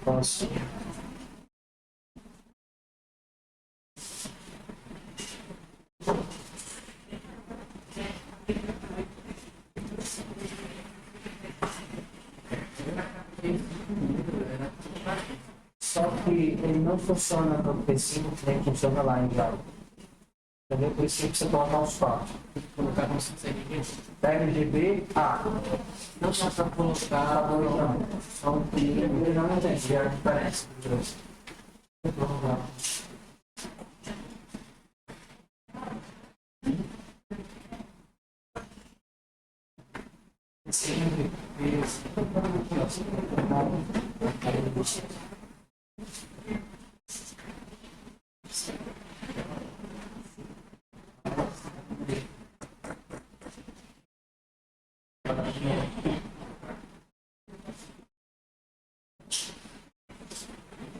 Posso. Só que ele não funciona no PC, nem funciona lá em Java. Entendeu? Por isso que você colocar os quatro.
Colocar como se fosse
RGB, A.
não só para
Tá
colocar.
bom, então. Então, ele não entende a diferença dos dois.
Sempre fez.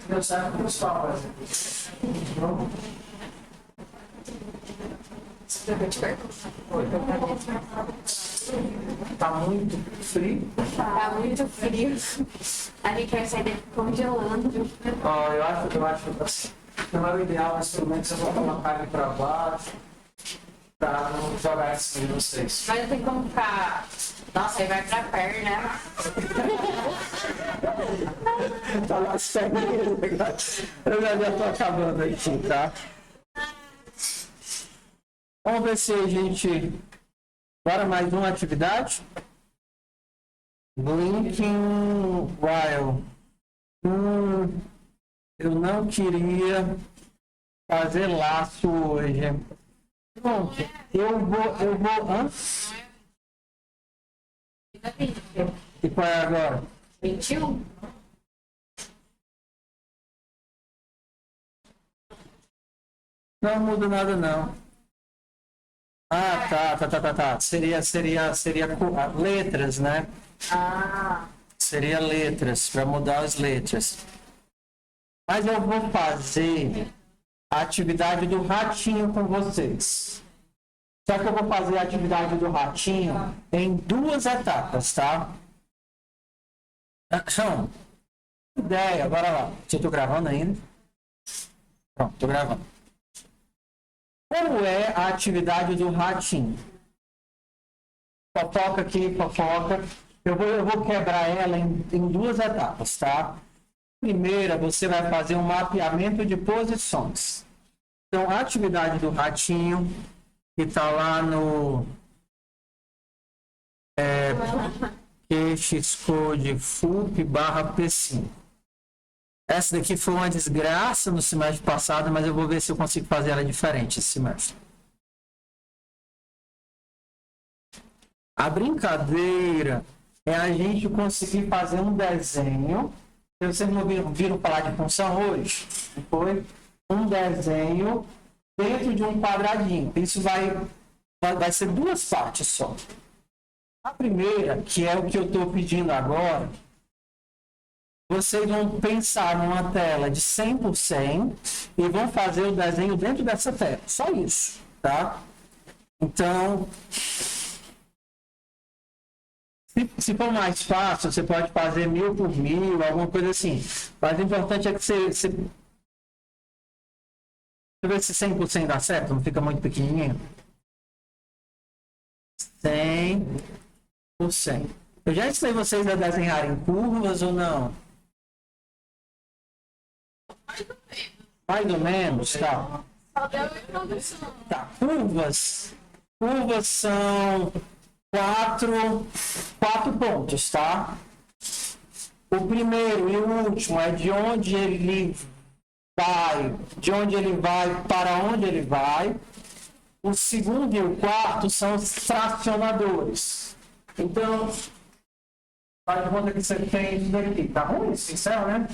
Eu saio com os papas. Tá muito frio.
Tá muito frio. A gente vai sair daqui congelando.
Ó, eu acho assim, não é o ideal, mas pelo menos eu vou colocar ele pra baixo pra não jogar esse em vocês.
Mas não tem como ficar. Nossa, aí vai pra perna.
Tá lá sério, eu já tô acabando aqui, tá? Vamos ver se a gente. Agora mais uma atividade. Blinking while. Eu não queria fazer laço hoje. Pronto, eu vou antes. E qual é agora?
21?
Não muda nada, não. Ah, tá. Seria letras, né?
Ah,
Seria letras, para mudar as letras. Mas eu vou fazer a atividade do ratinho com vocês. Só que eu vou fazer a atividade do ratinho em 2 etapas, tá? Então, ideia, bora lá. Eu tô gravando ainda? Pronto, tô gravando. Como é a atividade do ratinho? Fofoca aqui, fofoca. Eu vou quebrar ela em 2 etapas, tá? Primeira, você vai fazer um mapeamento de posições. Então, a atividade do ratinho, que está lá no QXCode FUP/P5. Essa daqui foi uma desgraça no semestre passado, mas eu vou ver se eu consigo fazer ela diferente esse semestre. A brincadeira é a gente conseguir fazer um desenho. Vocês não viram falar de função hoje? Foi um desenho dentro de um quadradinho. Isso vai ser 2 partes só. A primeira, que é o que eu estou pedindo agora, vocês vão pensar numa tela de 100 por 100 e vão fazer o desenho dentro dessa tela. Só isso, tá? Então, se for mais fácil, você pode fazer 1000 por 1000, alguma coisa assim. Mas o importante é que você ver se 100 por 100 dá certo, não fica muito pequenininho. 100 por 100. Eu já ensinei vocês a desenharem curvas ou não? Mais ou menos, tá.
só deu introdução.
Tá, curvas são 4 pontos, tá? O primeiro e o último é de onde ele vai para onde ele vai. O segundo e o quarto são os fracionadores. Então, faz de conta que você tem isso daqui. Tá ruim, sincero, né?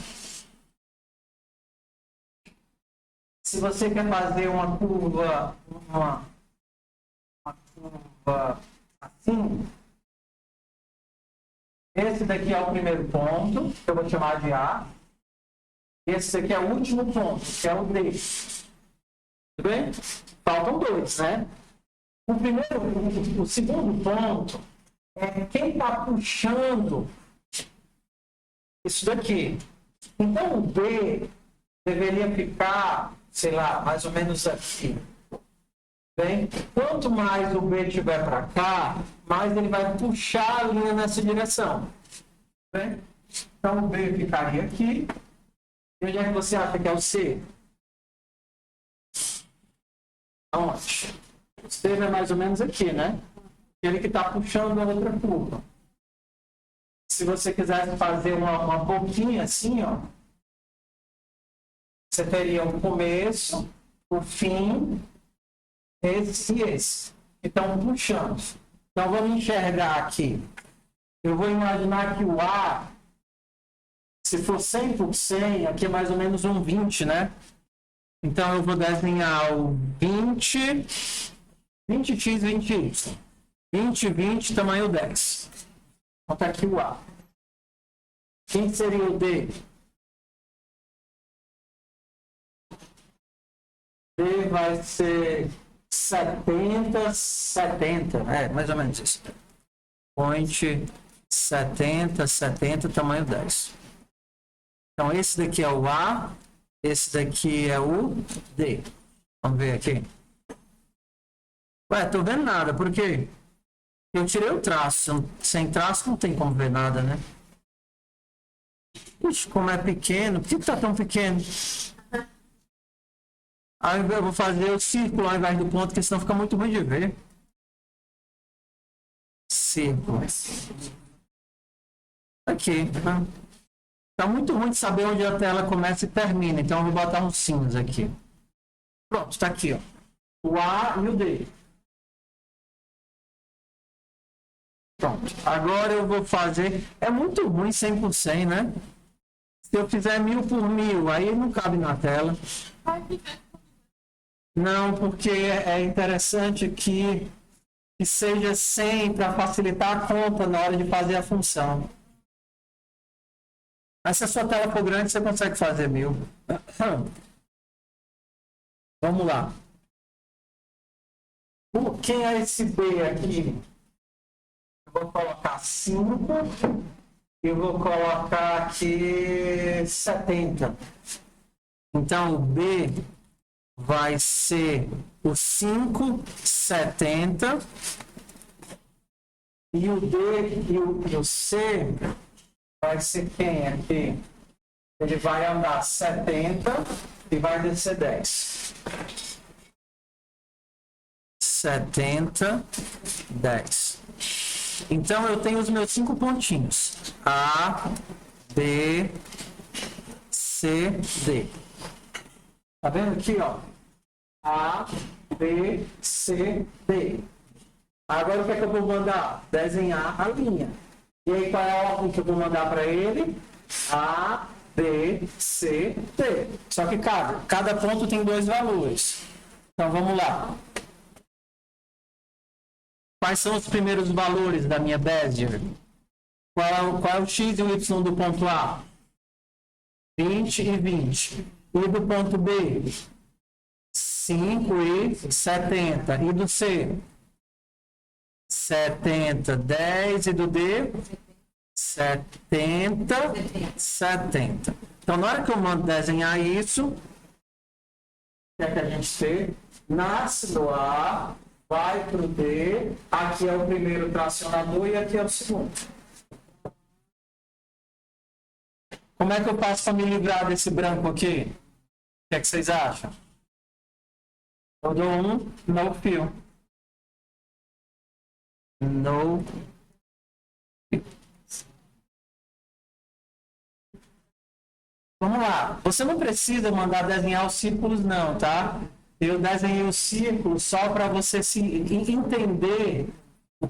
Se você quer fazer uma curva assim, esse daqui é o primeiro ponto, que eu vou chamar de A. Esse daqui é o último ponto, que é o D. Tudo bem? Faltam 2, né? O segundo ponto é quem está puxando isso daqui. Então o B deveria ficar, sei lá, mais ou menos aqui. Bem, quanto mais o B estiver para cá, mais ele vai puxar a linha nessa direção. Bem, então o B ficaria aqui. E onde é que você acha que é o C? Aonde? O C é mais ou menos aqui, né? Ele que está puxando a outra curva. Se você quisesse fazer uma boquinha assim, ó, você teria o começo, o fim, esse e esse. Então, puxando. Então, vamos enxergar aqui. Eu vou imaginar que o A, se for 100 por 100, aqui é mais ou menos um 20, né? Então, eu vou desenhar o 20, 20x, 20y. 20, 20, tamanho 10. Então, tá aqui o A. Quem seria o D? D vai ser 70, 70, mais ou menos isso. Point 70, 70, tamanho 10. Então, esse daqui é o A, esse daqui é o D. Vamos ver aqui. Ué, tô vendo nada, por quê? Eu tirei o traço. Sem traço não tem como ver nada, né? Ixi, como é pequeno. Por que tá tão pequeno? Aí eu vou fazer o círculo ao invés do ponto, porque senão fica muito ruim de ver. Círculo. Aqui. Tá muito ruim de saber onde a tela começa e termina. Então eu vou botar um cinza aqui. Pronto, tá aqui, ó. O A e o D. Pronto. Agora eu vou fazer... É muito ruim 100 por 100, né? Se eu fizer 1000 por 1000, aí não cabe na tela. Não, porque é interessante que seja 100 para facilitar a conta na hora de fazer a função. Mas se a sua tela for grande, você consegue fazer 1000. Vamos lá. Quem é esse B aqui? Eu vou colocar 5 e vou colocar aqui 70. Então, o B vai ser o 570 e o D e o C vai ser quem aqui? Ele vai andar 70 e vai descer 10. 70, 10. Então, eu tenho os meus 5 pontinhos. A, B, C, D. Tá vendo aqui, ó? A, B, C, D. Agora, o que é que eu vou mandar? Desenhar a linha. E aí, qual é a ordem que eu vou mandar para ele? A, B, C, D. Só que cada ponto tem 2 valores. Então, vamos lá. Quais são os primeiros valores da minha Bezier? Qual é o x e o y do ponto A? 20 e 20. E do ponto B? 5 e 70. E do C? 70, 10. E do D? 70, 70. Então, na hora que eu mando desenhar isso, o que é que a gente tem? Nasce no A, vai para o D, aqui é o primeiro tracionador e aqui é o segundo. Como é que eu faço para me livrar desse branco aqui? O que é que vocês acham? Eu dou um no fill. No fill. Vamos lá. Você não precisa mandar desenhar os círculos não, tá? Eu desenhei o círculo só para você entender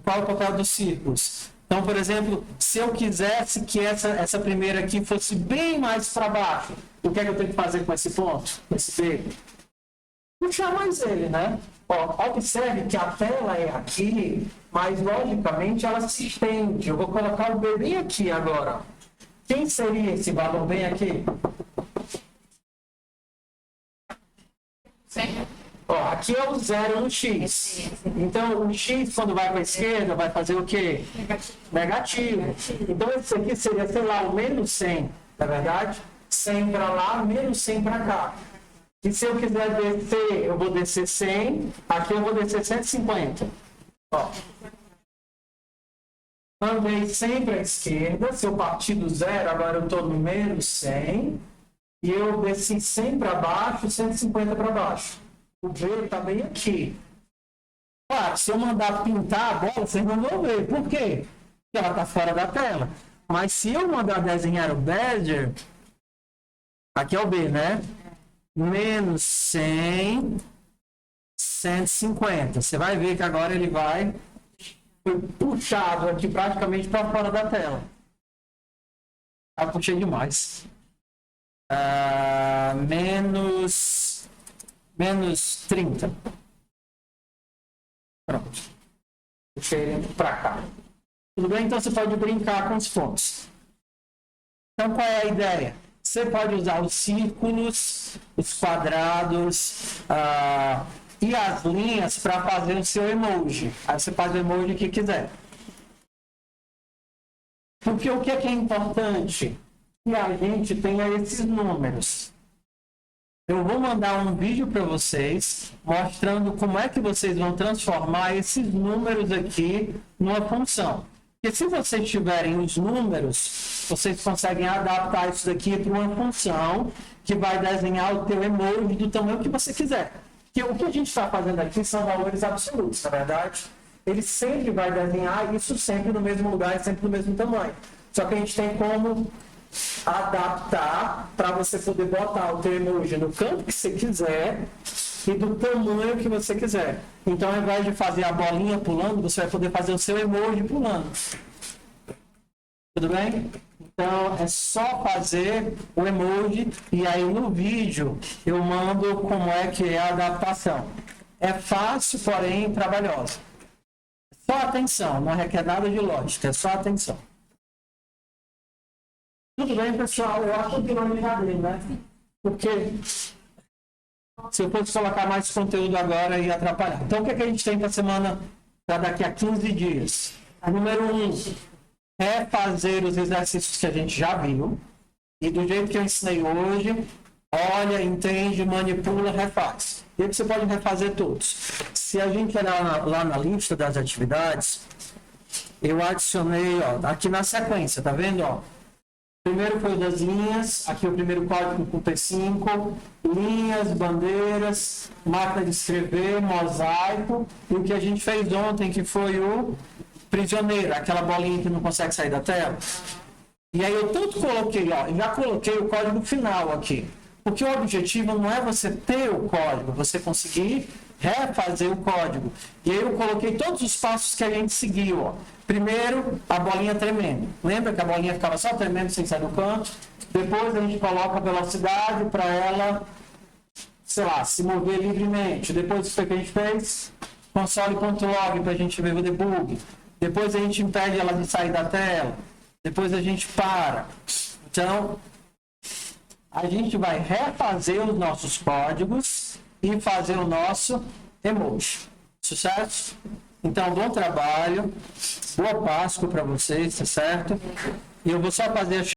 qual é o papel dos círculos. Então, por exemplo, se eu quisesse que essa primeira aqui fosse bem mais para baixo, o que é que eu tenho que fazer com esse ponto? Com esse B? Puxar mais ele, né? Ó, observe que a tela é aqui, mas logicamente ela se estende. Eu vou colocar o B bem aqui agora. Quem seria esse valor bem aqui? Ó, aqui é o 0 no x. Então, o x, quando vai para a esquerda, vai fazer o quê? Negativo. Então, esse aqui seria, sei lá, o menos 100, na verdade? 100 para lá, menos 100 para cá. E se eu quiser descer, eu vou descer 100. Aqui eu vou descer 150. Ó. Andei 100 para a esquerda. Se eu partir do 0, agora eu estou no menos 100. E eu desci 100 para baixo, 150 para baixo. O B está bem aqui. Claro, se eu mandar pintar a bola, vocês não vão ver. Por quê? Porque ela está fora da tela. Mas se eu mandar desenhar o Bezier, aqui é o B, né? Menos 100, 150. Você vai ver que agora ele foi puxado aqui praticamente para fora da tela. Eu puxei demais. Menos 30. Pronto. Puxei ele para cá. Tudo bem? Então você pode brincar com os pontos. Então qual é a ideia? Você pode usar os círculos, os quadrados e as linhas para fazer o seu emoji. Aí você faz o emoji que quiser. Porque o que é importante? Que a gente tenha esses números. Eu vou mandar um vídeo para vocês mostrando como é que vocês vão transformar esses números aqui numa função. Porque se vocês tiverem os números, vocês conseguem adaptar isso daqui para uma função que vai desenhar o teu emoji do tamanho que você quiser. Porque o que a gente está fazendo aqui são valores absolutos, na verdade. Ele sempre vai desenhar isso sempre no mesmo lugar e sempre no mesmo tamanho. Só que a gente tem como adaptar para você poder botar o teu emoji no canto que você quiser e do tamanho que você quiser. Então, ao invés de fazer a bolinha pulando, você vai poder fazer o seu emoji pulando. Tudo bem? Então, é só fazer o emoji e aí no vídeo eu mando como é que é a adaptação. É fácil, porém trabalhosa. Só atenção, não requer nada de lógica, é só atenção. Tudo bem, pessoal? Eu acho que não me abri, né? Porque se eu fosse colocar mais conteúdo agora ia atrapalhar. Então, o que a gente tem para a semana, para daqui a 15 dias? Número 1, é fazer os exercícios que a gente já viu. E do jeito que eu ensinei hoje, olha, entende, manipula, refaz. E aí você pode refazer todos. Se a gente olhar lá na lista das atividades, eu adicionei, ó, aqui na sequência, tá vendo? Ó? Primeiro foi o das linhas, aqui o primeiro código com P5, linhas, bandeiras, máquina de escrever, mosaico, e o que a gente fez ontem, que foi o prisioneiro, aquela bolinha que não consegue sair da tela. E aí eu tudo coloquei, ó, já coloquei o código final aqui, porque o objetivo não é você ter o código, você conseguir refazer o código. E aí eu coloquei todos os passos que a gente seguiu, ó. Primeiro, a bolinha tremendo. Lembra que a bolinha ficava só tremendo sem sair do canto? Depois a gente coloca a velocidade para ela, sei lá, se mover livremente. Depois o que a gente fez? Console.log para a gente ver o debug. Depois a gente impede ela de sair da tela. Depois a gente para. Então, a gente vai refazer os nossos códigos e fazer o nosso emoji. Sucesso? Então, bom trabalho, boa Páscoa para vocês, tá certo? E eu vou só fazer